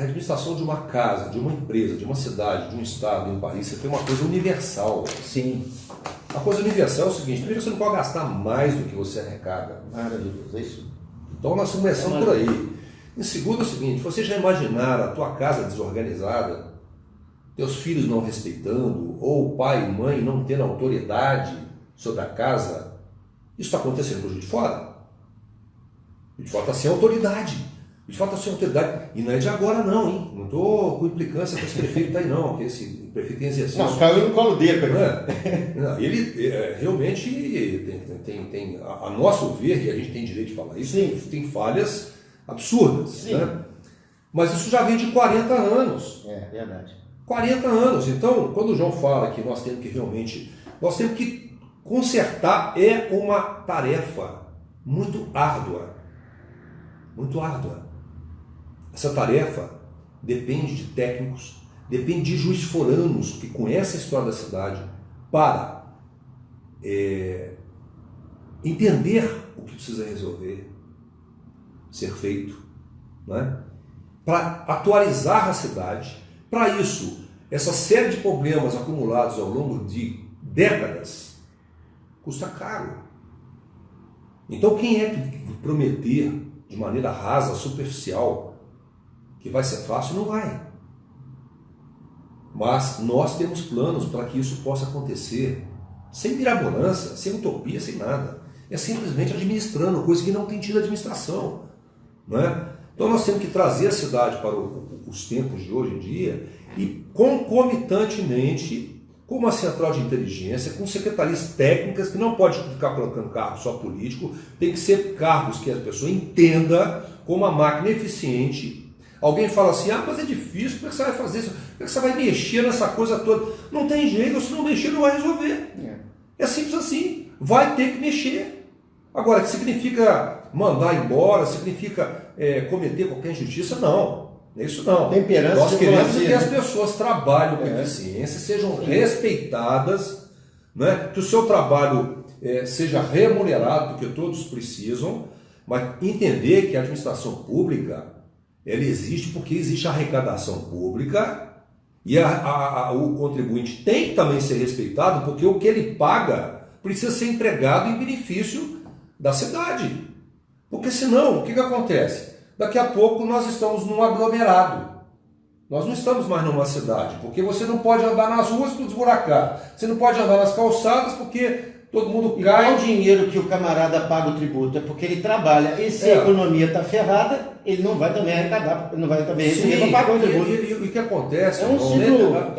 administração de uma casa, de uma empresa, de uma cidade, de um estado, de um país, você tem uma coisa universal. Sim. A coisa universal é o seguinte: primeiro, você não pode gastar mais do que você arrecada. Maravilhoso, é isso. Então nós começamos por aí. Em segundo é o seguinte: você já imaginaram a tua casa desorganizada, teus filhos não respeitando, ou pai e mãe não tendo autoridade sobre a casa? Isso está acontecendo com o Juiz de Fora. O Juiz de Fora está sem autoridade. O Juiz de Fora está sem autoridade. E não é de agora não, hein? Não estou com implicância com esse prefeito aí não, que esse prefeito tem exercício. Não, caiu no colo dele. Não, ele realmente tem, a nosso ver, e a gente tem direito de falar isso, tem falhas absurdas. Sim. Né? Mas isso já vem de 40 anos. É, verdade. 40 anos. Então, quando o João fala que nós temos que consertar, é uma tarefa muito árdua. Muito árdua. Essa tarefa depende de técnicos, depende de juiz-foranos que conhecem a história da cidade para entender o que precisa resolver, ser feito, né? Para atualizar a cidade. Para isso, essa série de problemas acumulados ao longo de décadas custa caro. Então quem é que prometer de maneira rasa, superficial, que vai ser fácil, não vai. Mas nós temos planos para que isso possa acontecer sem mirabolância, sem utopia, sem nada. É simplesmente administrando, coisa que não tem tido administração. Não é? Então nós temos que trazer a cidade para os tempos de hoje em dia e concomitantemente com uma central de inteligência, com secretarias técnicas, que não pode ficar colocando cargo só político, tem que ser cargos que a pessoa entenda como uma máquina eficiente. Alguém fala assim, mas é difícil, como é que você vai fazer isso? Como é que você vai mexer nessa coisa toda? Não tem jeito, se não mexer não vai resolver. É simples assim, vai ter que mexer. Agora, que significa mandar embora, significa cometer qualquer injustiça? Não. Isso não. Nós queremos que as pessoas trabalhem com eficiência, sejam respeitadas, né? Que o seu trabalho seja remunerado, porque todos precisam, mas entender que a administração pública ela existe porque existe a arrecadação pública e o contribuinte tem que também ser respeitado, porque o que ele paga precisa ser empregado em benefício da cidade. Porque senão, o que acontece? Daqui a pouco nós estamos num aglomerado. Nós não estamos mais numa cidade, porque você não pode andar nas ruas por desburacar. Você não pode andar nas calçadas porque todo mundo cai. Qual o dinheiro que o camarada paga o tributo? É porque ele trabalha. E se a economia está ferrada, ele não vai também arrecadar, não vai também receber para pagar o tributo. E o que acontece? É um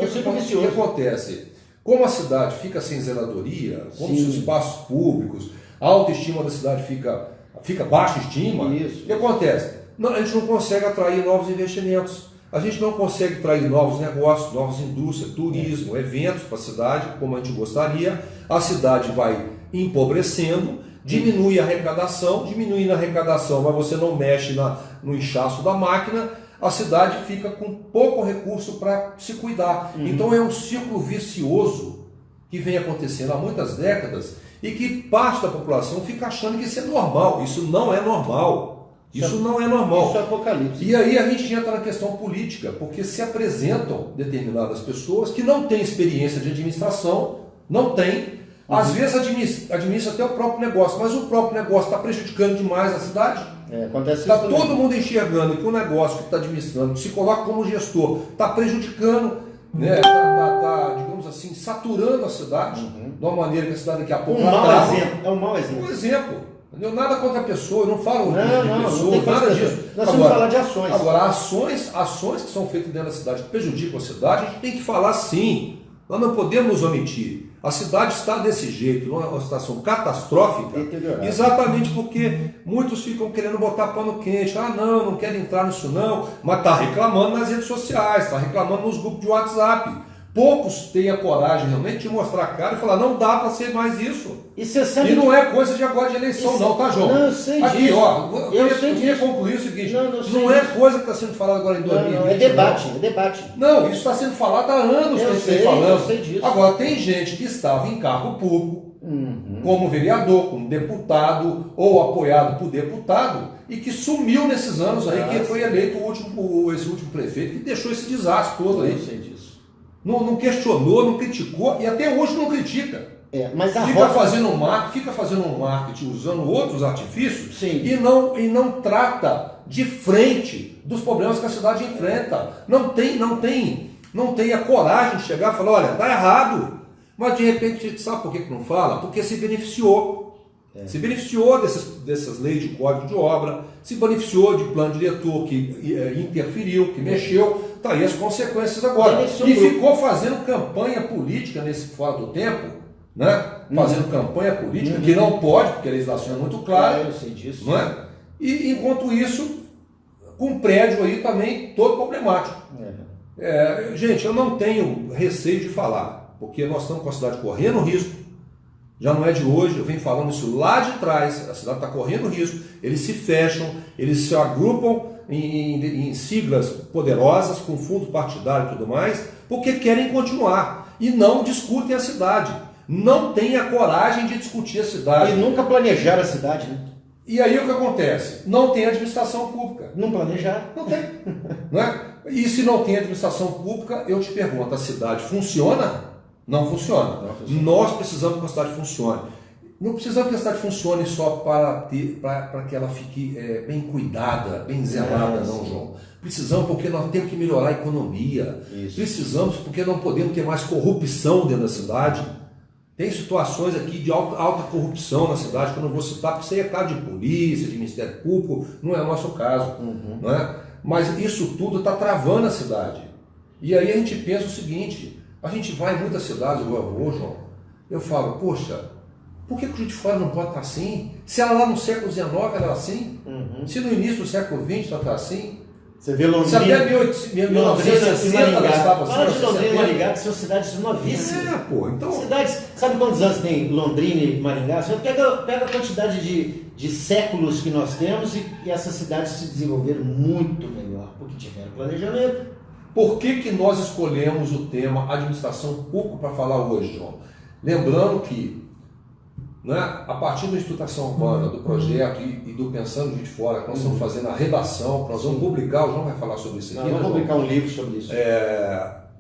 ciclo vicioso. O que acontece? Como a cidade fica sem zeladoria, como os espaços públicos, a autoestima da cidade fica fica baixa estima, Isso. o que acontece? Não, a gente não consegue atrair novos investimentos, a gente não consegue atrair novos negócios, novas indústrias, turismo, eventos para a cidade, como a gente gostaria, a cidade vai empobrecendo, diminui a arrecadação, diminuindo a arrecadação, mas você não mexe no inchaço da máquina, a cidade fica com pouco recurso para se cuidar. Então é um círculo vicioso que vem acontecendo há muitas décadas e que parte da população fica achando que isso é normal. Isso não é normal. Isso não é normal. Isso é apocalipse. E aí a gente entra na questão política, porque se apresentam determinadas pessoas que não têm experiência de administração, não têm. Às vezes administra até o próprio negócio, mas o próprio negócio está prejudicando demais a cidade. Acontece Está isso também. todo mundo enxergando que o negócio que está administrando, se coloca como gestor, está prejudicando, né? Digamos assim, saturando a cidade de uma maneira que a cidade daqui a pouco É um mau exemplo. Um exemplo. Entendeu? Nada contra a pessoa, eu não falo de Não pessoas, tem nada disso. Nós vamos falar de ações. Agora, ações que são feitas dentro da cidade que prejudicam a cidade, a gente tem que falar sim. Nós não podemos omitir. A cidade está desse jeito, numa situação catastrófica, exatamente porque muitos ficam querendo botar pano quente. Ah, não quero entrar nisso não, mas está reclamando nas redes sociais, está reclamando nos grupos de WhatsApp. Poucos têm a coragem realmente de mostrar a cara e falar, não dá para ser mais isso. E não é coisa de agora de eleição não, tá, João? Não, eu sei aqui, disso. ó, eu queria concluir o seguinte, não é coisa que está sendo falada agora em 2020. Não, é debate. Não, isso está sendo falado há anos que a gente vem falando. Eu sei disso. Agora, tem gente que estava em cargo público, como vereador, como deputado, ou apoiado por deputado, e que sumiu nesses anos aí, que foi eleito esse último prefeito, que deixou esse desastre todo aí. Eu sei disso. Não questionou, não criticou, e até hoje não critica. Mas fica fazendo um marketing usando outros artifícios. Sim. E não trata de frente dos problemas que a cidade enfrenta. Não tem a coragem de chegar e falar, olha, está errado. Mas de repente a gente sabe por que não fala? Porque se beneficiou. Se beneficiou dessas leis de código de obra, se beneficiou de plano diretor que interferiu, que mexeu. Está aí as consequências agora. E ficou fazendo campanha política nesse fora do tempo, né? Fazendo campanha política, que não pode, porque a legislação é muito clara. Eu sei disso. Não é? E enquanto isso, com um prédio aí também todo problemático. Gente, eu não tenho receio de falar, porque nós estamos com a cidade correndo risco. Já não é de hoje, eu venho falando isso lá de trás, a cidade está correndo risco, eles se fecham, eles se agrupam em siglas poderosas, com fundo partidário e tudo mais, porque querem continuar e não discutem a cidade, não têm a coragem de discutir a cidade. E nunca planejaram a cidade, né? E aí o que acontece? Não tem administração pública. Não planejaram. Não tem. Não é? E se não tem administração pública, eu te pergunto, a cidade funciona? Não funciona. Nós precisamos que a cidade funcione. Não precisamos que a cidade funcione só para que ela fique bem cuidada, bem zelada, não, João. Precisamos porque nós temos que melhorar a economia. Isso. Precisamos porque não podemos ter mais corrupção dentro da cidade. Tem situações aqui de alta corrupção na cidade, que eu não vou citar, porque isso aí é caso de polícia, de Ministério Público, não é o nosso caso. Não é? Mas isso tudo está travando a cidade. E aí a gente pensa o seguinte... A gente vai em muitas cidades, igual eu vou, João, eu falo, poxa, por que o Juiz de Fora não pode estar assim? Se ela lá no século XIX era assim, se no início do século XX ela está assim, você vê Londrina, se até 1960 ela estava assim. Fala de Londrina e Maringá, que são cidades novíssimas. Então... Cidades, sabe quantos anos tem Londrina e Maringá? Você pega a quantidade de séculos que nós temos e essas cidades se desenvolveram muito melhor, porque tiveram planejamento. Por que nós escolhemos o tema administração pública para falar hoje, João? Lembrando que, né, a partir da estruturação urbana, do projeto e do Pensando de Fora, que nós estamos fazendo a redação, que nós vamos publicar, o João vai falar sobre isso aqui. Nós vamos publicar um livro sobre isso.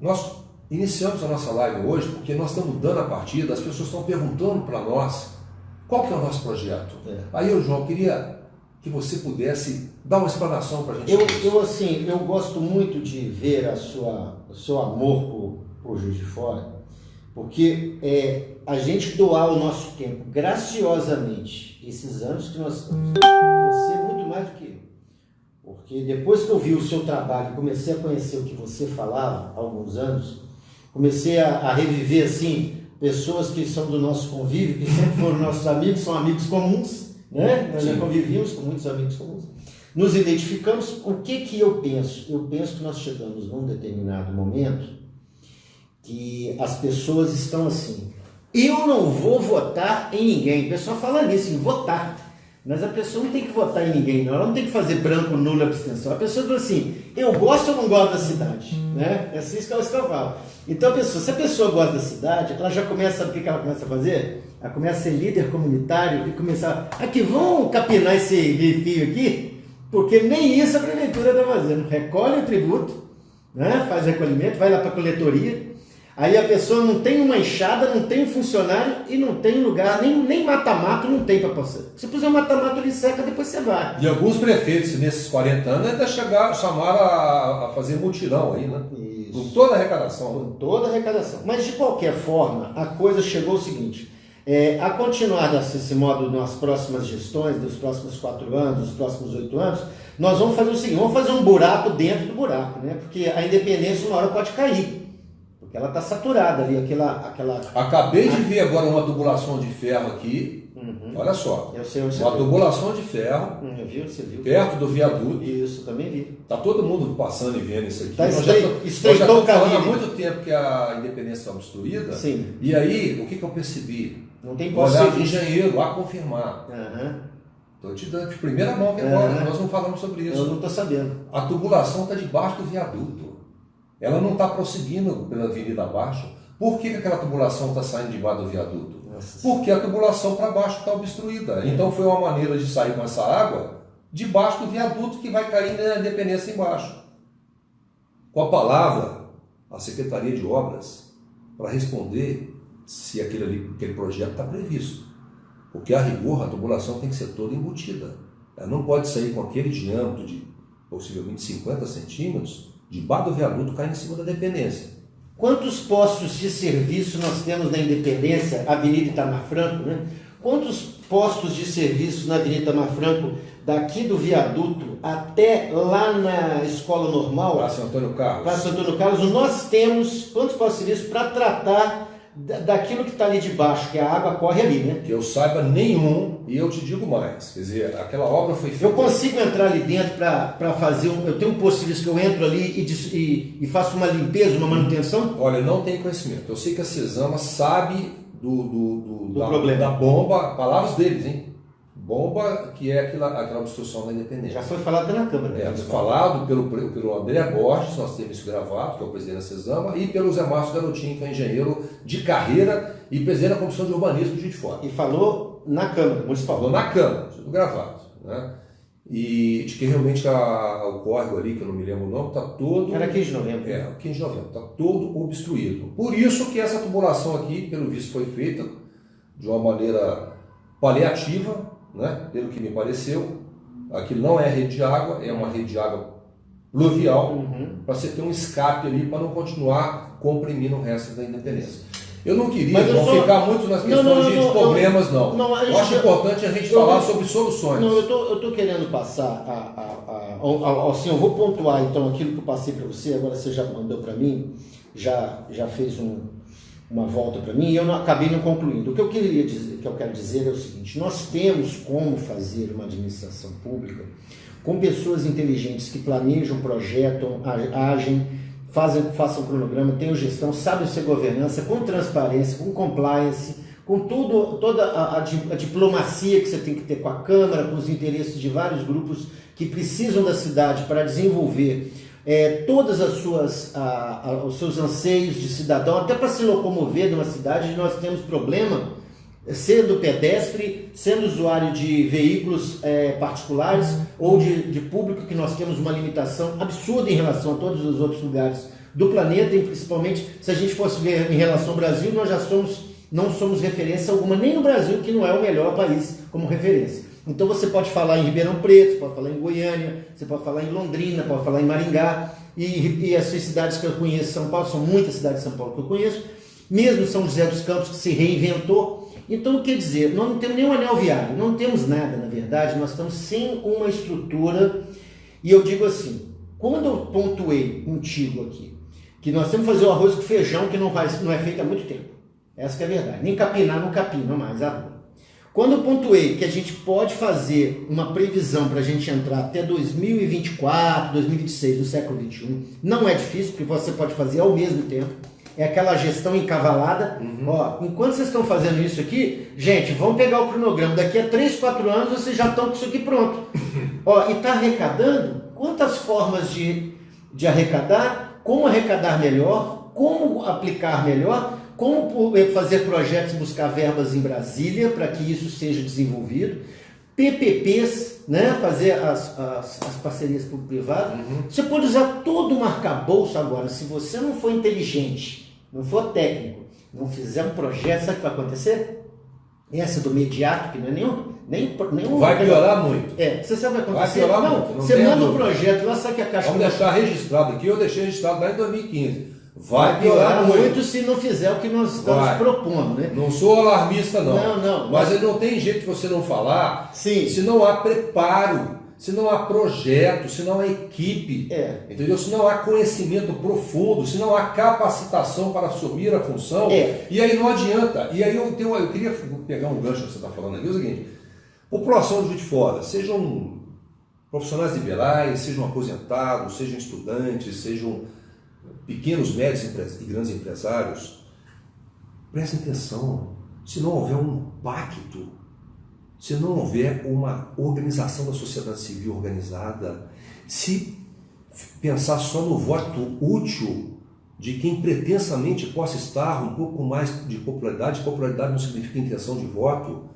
Nós iniciamos a nossa live hoje porque nós estamos dando a partida, as pessoas estão perguntando para nós qual que é o nosso projeto. Aí eu, João, queria que você pudesse dar uma explanação para a gente. Eu gosto muito de ver o seu amor por Juiz de Fora, porque a gente doar o nosso tempo graciosamente, esses anos que nós estamos, você muito mais do que eu. Porque depois que eu vi o seu trabalho, comecei a conhecer o que você falava há alguns anos, comecei a reviver assim, pessoas que são do nosso convívio, que sempre foram nossos amigos, são amigos comuns, né? Nós já convivíamos com muitos amigos comuns. Nos identificamos. O que eu penso? Eu penso que nós chegamos num determinado momento que as pessoas estão assim, eu não vou votar em ninguém. O pessoal fala nisso, em votar. Mas a pessoa não tem que votar em ninguém, não. Ela não tem que fazer branco, nulo, abstenção. A pessoa fala assim, eu gosto ou não gosto da cidade? Né? É assim que eu falo. Então, se a pessoa gosta da cidade, ela já começa, sabe o que ela começa a fazer? Ela começa a ser líder comunitário e começar, aqui, vão capinar esse fio aqui? Porque nem isso a prefeitura está fazendo. Recolhe o tributo, né? Faz recolhimento, vai lá para a coletoria. Aí a pessoa não tem uma enxada, não tem um funcionário e não tem lugar, nem mata-mato não tem para passar. Se puser um mata-mato, ele seca, depois você vai. E alguns prefeitos, nesses 40 anos, ainda chamaram a fazer mutirão aí, né? Isso. Com toda a arrecadação. Com toda a arrecadação. Mas, de qualquer forma, a coisa chegou ao seguinte, a continuar desse modo nas próximas gestões, dos próximos 4 anos, dos próximos 8 anos, nós vamos fazer o seguinte, vamos fazer um buraco dentro do buraco, né? Porque a independência uma hora pode cair. Ela está saturada ali, aquela... Acabei de ver agora uma tubulação de ferro aqui, olha só, eu sei, uma tubulação de ferro, você viu? Perto do viaduto. Isso, também vi. Está todo mundo passando e vendo isso aqui. Tá, nós já estamos falando há muito tempo que a independência está obstruída. Sim. E aí, o que eu percebi? Não tem olhar de engenheiro a confirmar. Estou te dando de primeira mão que agora, nós não falamos sobre isso. Eu não estou sabendo. A tubulação está debaixo do viaduto. Ela não está prosseguindo pela avenida abaixo. Por que aquela tubulação está saindo debaixo do viaduto? Nossa. Porque a tubulação para baixo está obstruída. Então foi uma maneira de sair com essa água debaixo do viaduto que vai cair na independência embaixo. Com a palavra, a Secretaria de Obras, para responder se aquele projeto está previsto. Porque a rigor, a tubulação tem que ser toda embutida. Ela não pode sair com aquele diâmetro de possivelmente 50 centímetros debaixo do viaduto, caindo em cima da dependência. Quantos postos de serviço nós temos na Independência, Avenida Itamar Franco, né? Quantos postos de serviço na Avenida Itamar Franco, daqui do viaduto até lá na Escola Normal? Praça Antônio Carlos. Praça Antônio Carlos, nós temos quantos postos de serviço para tratar daquilo que está ali de baixo, que a água corre ali, né? Que eu saiba nenhum, e eu te digo mais, quer dizer, aquela obra foi feita... Eu consigo entrar ali dentro para fazer, eu tenho um posto de serviço que eu entro ali e faço uma limpeza, uma manutenção? Olha, eu não tenho conhecimento, eu sei que a Cesama sabe do problema. Da bomba, palavras deles, hein? Bomba que é aquela obstrução da independência. Já foi falado na Câmara. Falado pelo André Borges, nós temos isso gravado, que é o presidente da Cesama, e pelo Zé Márcio Garotinho, que é engenheiro de carreira e presidente da Comissão de Urbanismo de Juiz de Fora. E falou na Câmara Municipal. Falou na Câmara, tudo gravado. Né? E de que realmente o córrego ali, que eu não me lembro o nome, está todo... Era 15 de novembro. 15 de novembro, está todo obstruído. Por isso que essa tubulação aqui, pelo visto, foi feita de uma maneira paliativa, né? Pelo que me pareceu. Aquilo não é rede de água, é uma rede de água pluvial, para você ter um escape ali, para não continuar comprimindo o resto da independência. Eu não queria ficar muito nas questões de problemas, não. Eu acho importante a gente falar sobre soluções. Não, eu estou querendo passar assim, eu vou pontuar então aquilo que eu passei para você, agora você já mandou para mim, já fez uma volta para mim e eu acabei não concluindo. O que eu quero dizer é o seguinte: nós temos como fazer uma administração pública com pessoas inteligentes que planejam, projetam, agem, façam cronograma, tenham gestão, sabem ser governança, com transparência, com compliance, com toda a diplomacia que você tem que ter com a Câmara, com os interesses de vários grupos que precisam da cidade para desenvolver todas os seus anseios de cidadão, até para se locomover numa cidade onde nós temos problema, sendo pedestre, sendo usuário de veículos particulares ou de público, que nós temos uma limitação absurda em relação a todos os outros lugares do planeta, e principalmente se a gente fosse ver em relação ao Brasil, nós não somos referência alguma, nem no Brasil, que não é o melhor país como referência. Então você pode falar em Ribeirão Preto, pode falar em Goiânia, você pode falar em Londrina, pode falar em Maringá, e as suas cidades que eu conheço, São Paulo, são muitas cidades de São Paulo que eu conheço, mesmo São José dos Campos, que se reinventou. Então, quer dizer, nós não temos nenhum anel viário, não temos nada, na verdade, nós estamos sem uma estrutura. E eu digo assim, quando eu pontuei contigo aqui, que nós temos que fazer o arroz com feijão, que não é feito há muito tempo, essa que é a verdade, nem capinar não capina mais a rua. Quando eu pontuei que a gente pode fazer uma previsão para a gente entrar até 2024, 2026 do século XXI, não é difícil, porque você pode fazer ao mesmo tempo. É aquela gestão encavalada. Ó, enquanto vocês estão fazendo isso aqui, gente, vamos pegar o cronograma. Daqui a 3, 4 anos vocês já estão com isso aqui pronto. Ó, e está arrecadando? Quantas formas de arrecadar? Como arrecadar melhor? Como aplicar melhor? Como fazer projetos e buscar verbas em Brasília para que isso seja desenvolvido? PPPs, né? Fazer as parcerias público-privadas. Você pode usar todo o arcabouço agora. Se você não for inteligente, não for técnico, não fizer um projeto, sabe o que vai acontecer? Essa do mediato, que não é nenhum vai piorar muito. Você sabe o que vai acontecer? Vai piorar muito. Você manda um projeto lá, sabe que a Caixa... Vamos deixar registrado aqui, eu deixei registrado lá em 2015. Vai piorar muito se não fizer o que nós estamos propondo, né? Não sou alarmista, não. Não. Mas não tem jeito de você não falar. Sim. Se não há preparo, se não há projeto, se não há equipe, entendeu? Se não há conhecimento profundo, se não há capacitação para assumir a função, e aí não adianta. E aí eu queria pegar um gancho que você está falando aqui, é o seguinte: população de Juiz de Fora, sejam profissionais liberais, sejam aposentados, sejam estudantes, sejam pequenos, médios e grandes empresários, prestem atenção. Se não houver um pacto, se não houver uma organização da sociedade civil organizada, se pensar só no voto útil de quem pretensamente possa estar um pouco mais de popularidade não significa intenção de voto,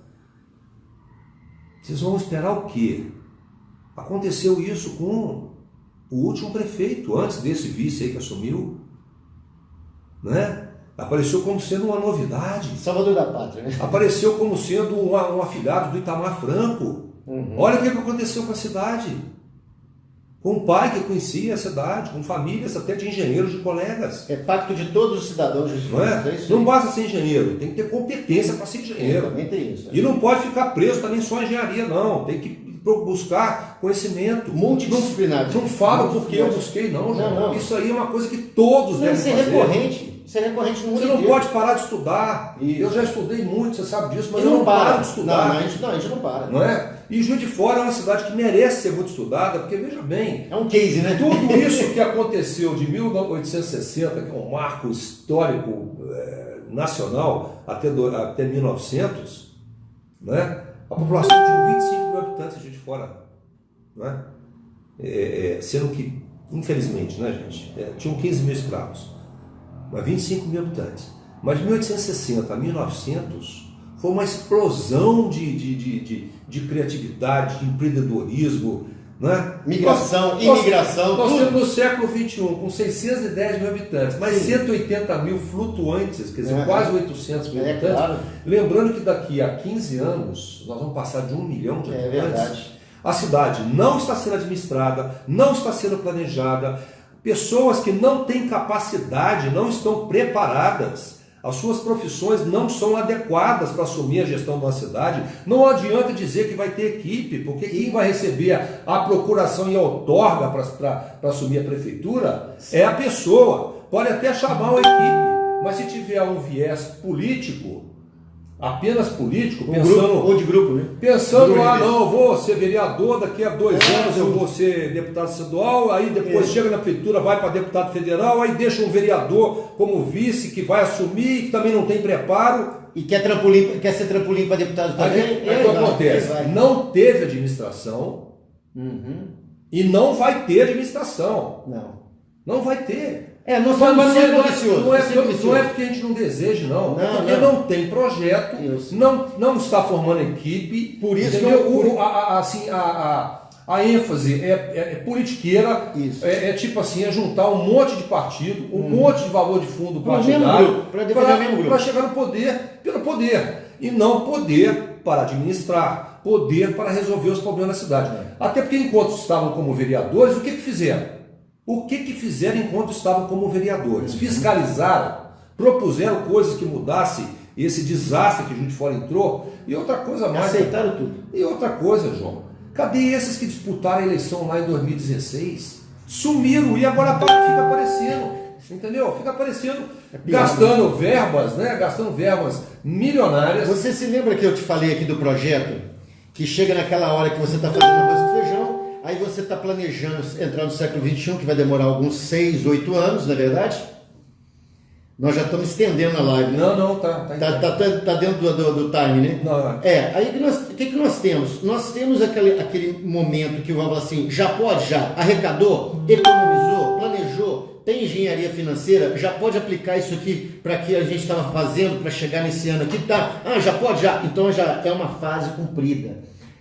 vocês vão esperar o quê? Aconteceu isso com o último prefeito, antes desse vice aí que assumiu, né? Apareceu como sendo uma novidade. Salvador da Pátria, né? Apareceu como sendo um afilhado do Itamar Franco. Olha o que aconteceu com a cidade. Com um pai que conhecia a cidade, com famílias até de engenheiros, de colegas. É pacto de todos os cidadãos de não é? Não basta ser engenheiro, tem que ter competência para ser engenheiro. Também tem isso. E não pode ficar preso também só em engenharia, não. Tem que buscar conhecimento. Multidisciplinar. Não falo porque eu busquei, não, João. Não. Isso aí é uma coisa que todos devem fazer. Isso é recorrente no mundo inteiro. Você não pode parar de estudar. Isso. Eu já estudei muito, você sabe disso, mas eu não paro de estudar. Não, a gente não para. Não é? E Juiz de Fora é uma cidade que merece ser muito estudada, porque, veja bem... É um case, né? Tudo isso que aconteceu de 1860, que é um marco histórico nacional, até 1900, né? A população tinha 25 mil habitantes de Juiz de Fora. Né? Sendo que, infelizmente, né, gente, tinham 15 mil escravos, mas 25 mil habitantes. Mas de 1860 a 1900 foi uma explosão de criatividade, de empreendedorismo, né? Migração, imigração. Nós temos no século XXI, com 610 mil habitantes, mas 180 mil flutuantes, quer dizer, quase 800 mil habitantes. Claro. Lembrando que daqui a 15 anos nós vamos passar de 1 milhão de habitantes. Verdade. A cidade não está sendo administrada, não está sendo planejada, pessoas que não têm capacidade, não estão preparadas, as suas profissões não são adequadas para assumir a gestão de uma cidade. Não adianta dizer que vai ter equipe, porque quem vai receber a procuração e a outorga para assumir a prefeitura é a pessoa. Pode até chamar uma equipe, mas se tiver um viés político, apenas político, pensando... Ou de grupo, né? Pensando, não, eu vou ser vereador, daqui a 2 anos eu vou ser deputado estadual, aí depois chega na prefeitura, vai para deputado federal, aí deixa um vereador como vice que vai assumir, que também não tem preparo. E quer ser trampolim para deputado também. Aí o que acontece? Não teve administração e não vai ter administração. Não vai ter. Não é porque a gente não deseja, não. É porque não tem projeto, não está formando equipe. Por isso a ênfase é politiqueira, tipo assim, é juntar um monte de partido, um monte de valor de fundo partidário para chegar no poder, pelo poder, e não poder para administrar, poder para resolver os problemas da cidade. Até porque enquanto estavam como vereadores, o que fizeram? O que fizeram enquanto estavam como vereadores? Fiscalizaram, propuseram coisas que mudassem esse desastre que a gente fora entrou, e outra coisa mais. Aceitaram tudo. E outra coisa, João, cadê esses que disputaram a eleição lá em 2016? Sumiram e agora fica aparecendo. entendeu? Fica aparecendo, gastando verbas, né? Gastando verbas milionárias. Você se lembra que eu te falei aqui do projeto? Que chega naquela hora que você está fazendo arroz com feijão, aí você está planejando entrar no século XXI, que vai demorar alguns 6, 8 anos, não é verdade? Nós já estamos estendendo a live, né? Não, tá dentro do time, né? Não. Aí o que nós temos? Nós temos aquele momento que eu falo assim, já pode, já arrecadou, economizou, planejou, tem engenharia financeira, já pode aplicar isso aqui para que a gente estava fazendo para chegar nesse ano aqui, tá? Já pode, já. Então já é uma fase cumprida.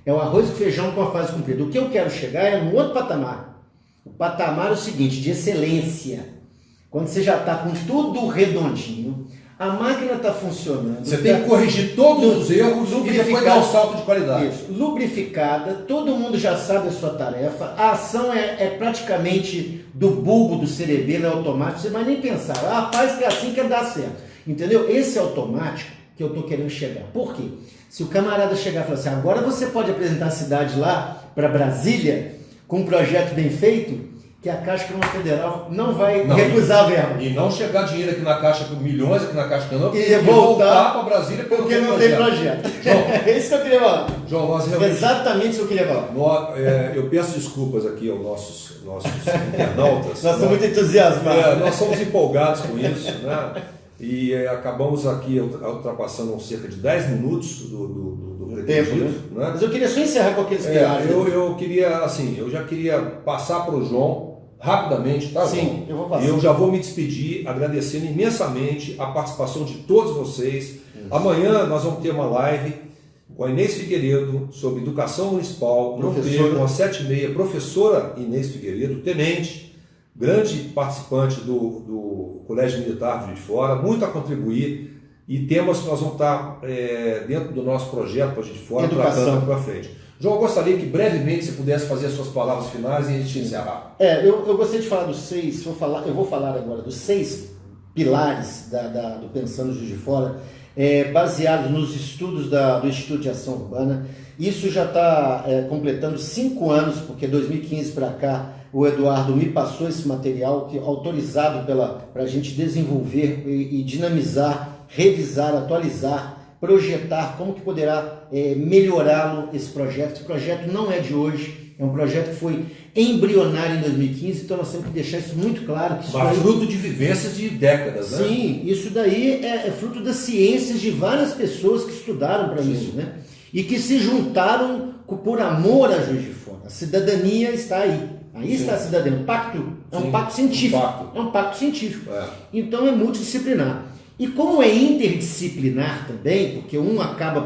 É o arroz e feijão com a fase cumprida. O que eu quero chegar é no outro patamar. O patamar é o seguinte, de excelência. Quando você já está com tudo redondinho, a máquina está funcionando. Você tem que corrigir todos os erros e depois dar um salto de qualidade. Isso, lubrificada, todo mundo já sabe a sua tarefa, a ação é praticamente do bulbo, do cerebelo, é automático, você vai nem pensar, faz que é assim que dá certo. Entendeu? Esse é automático que eu estou querendo chegar. Por quê? Se o camarada chegar e falar assim, agora você pode apresentar a cidade lá para Brasília com um projeto bem feito, que a Caixa Econômica Federal não vai recusar a verba. E não chegar dinheiro aqui na Caixa, com milhões aqui na Caixa Econômica, e voltar para Brasília porque não tem projeto. É isso que eu queria falar. João, nós realmente... Exatamente isso que eu queria falar. Eu peço desculpas aqui aos nossos internautas. Nós estamos muito entusiasmados. Nós somos empolgados com isso, né? E acabamos aqui ultrapassando cerca de 10 minutos do pretendido, né? Mas eu queria só encerrar com aqueles pilares. Eu queria, assim, eu já queria passar para o João rapidamente, tá, João? Sim, eu vou passar. E eu já vou me despedir agradecendo imensamente a participação de todos vocês. Isso. Amanhã nós vamos ter uma live com a Inês Figueiredo sobre educação municipal, não percam, às 7h30, professora Inês Figueiredo, tenente, grande participante do Colégio Militar de Juiz de Fora, muito a contribuir, e temas que nós vamos estar dentro do nosso projeto para Juiz de Fora, tratando para frente. João, eu gostaria que brevemente você pudesse fazer as suas palavras finais e a gente encerrar. Eu gostaria de falar dos 6, eu vou falar agora dos 6 pilares do Pensando Juiz de Fora, baseados nos estudos do Instituto de Ação Urbana. Isso já está completando 5 anos, porque 2015 para cá o Eduardo me passou esse material autorizado para a gente desenvolver e dinamizar, revisar, atualizar, projetar como que poderá melhorá-lo esse projeto. Esse projeto não é de hoje, é um projeto que foi embrionário em 2015, então nós temos que deixar isso muito claro. Que isso é fruto de vivências de décadas, né? Sim, isso daí é fruto das ciências de várias pessoas que estudaram para isso, né? E que se juntaram por amor a Juiz de Fora. A cidadania está aí. Aí está a cidadania. O pacto é um pacto científico. É um pacto científico. Então é multidisciplinar. E como é interdisciplinar também, porque um acaba...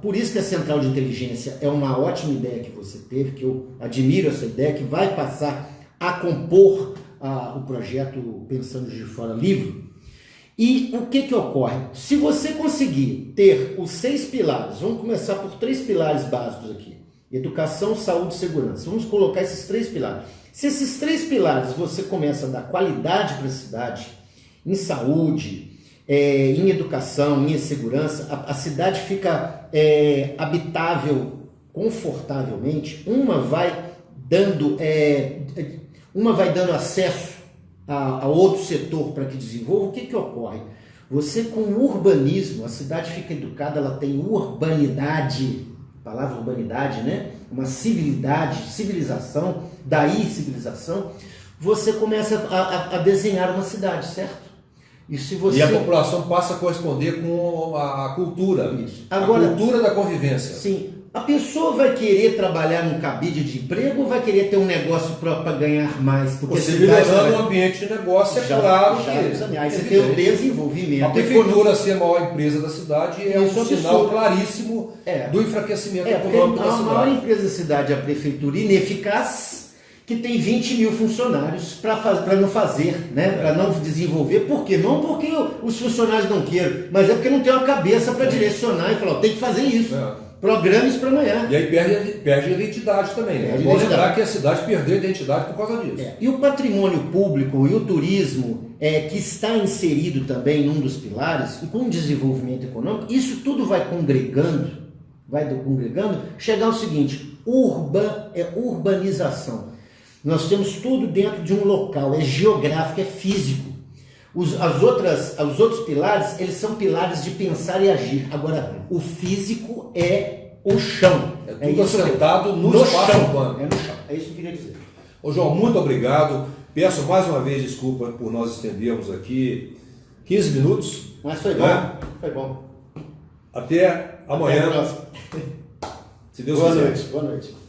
Por isso que a Central de Inteligência é uma ótima ideia que você teve, que eu admiro essa ideia, que vai passar a compor o projeto Pensando Juiz de Fora livro. E o que ocorre? Se você conseguir ter os 6 pilares, vamos começar por 3 pilares básicos aqui. Educação, saúde e segurança. Vamos colocar esses 3 pilares. Se esses 3 pilares você começa a dar qualidade para a cidade, em saúde, em educação, em segurança, a cidade fica habitável confortavelmente. Uma vai dando acesso a outro setor para que desenvolva. O que ocorre? Você, com o urbanismo, a cidade fica educada, ela tem urbanidade, a palavra urbanidade, né? Uma civilização, daí civilização, você começa a desenhar uma cidade, certo? E a população passa a corresponder com a cultura. Isso. Agora, a cultura da convivência. Sim. A pessoa vai querer trabalhar num cabide de emprego ou vai querer ter um negócio próprio para ganhar mais? Você melhorando o ambiente de negócio, claro que... Aí você tem o desenvolvimento. A prefeitura ser a maior empresa da cidade é um sinal claríssimo do enfraquecimento econômico da cidade. A maior empresa da cidade é a prefeitura ineficaz, que tem 20 mil funcionários para não fazer, né? Para não desenvolver. Por quê? Não porque os funcionários não queiram, mas é porque não tem uma cabeça para direcionar e falar, tem que fazer isso. Programas para amanhã. E aí perde a identidade também. É bom lembrar que a cidade perdeu a identidade por causa disso. E o patrimônio público e o turismo, que está inserido também num dos pilares, e com o desenvolvimento econômico, isso tudo vai congregando, chegar ao seguinte, urbanização. Nós temos tudo dentro de um local, é geográfico, é físico. Os outros pilares, eles são pilares de pensar e agir. Agora, o físico é o chão. É tudo assentado no espaço urbano. É no chão. É isso que eu queria dizer. Ô João, muito obrigado. Peço mais uma vez desculpa por nós estendermos aqui 15 minutos. Mas foi bom. Né? Foi bom. Até amanhã. Até a próxima. Se Deus Boa quiser. noite. Boa noite.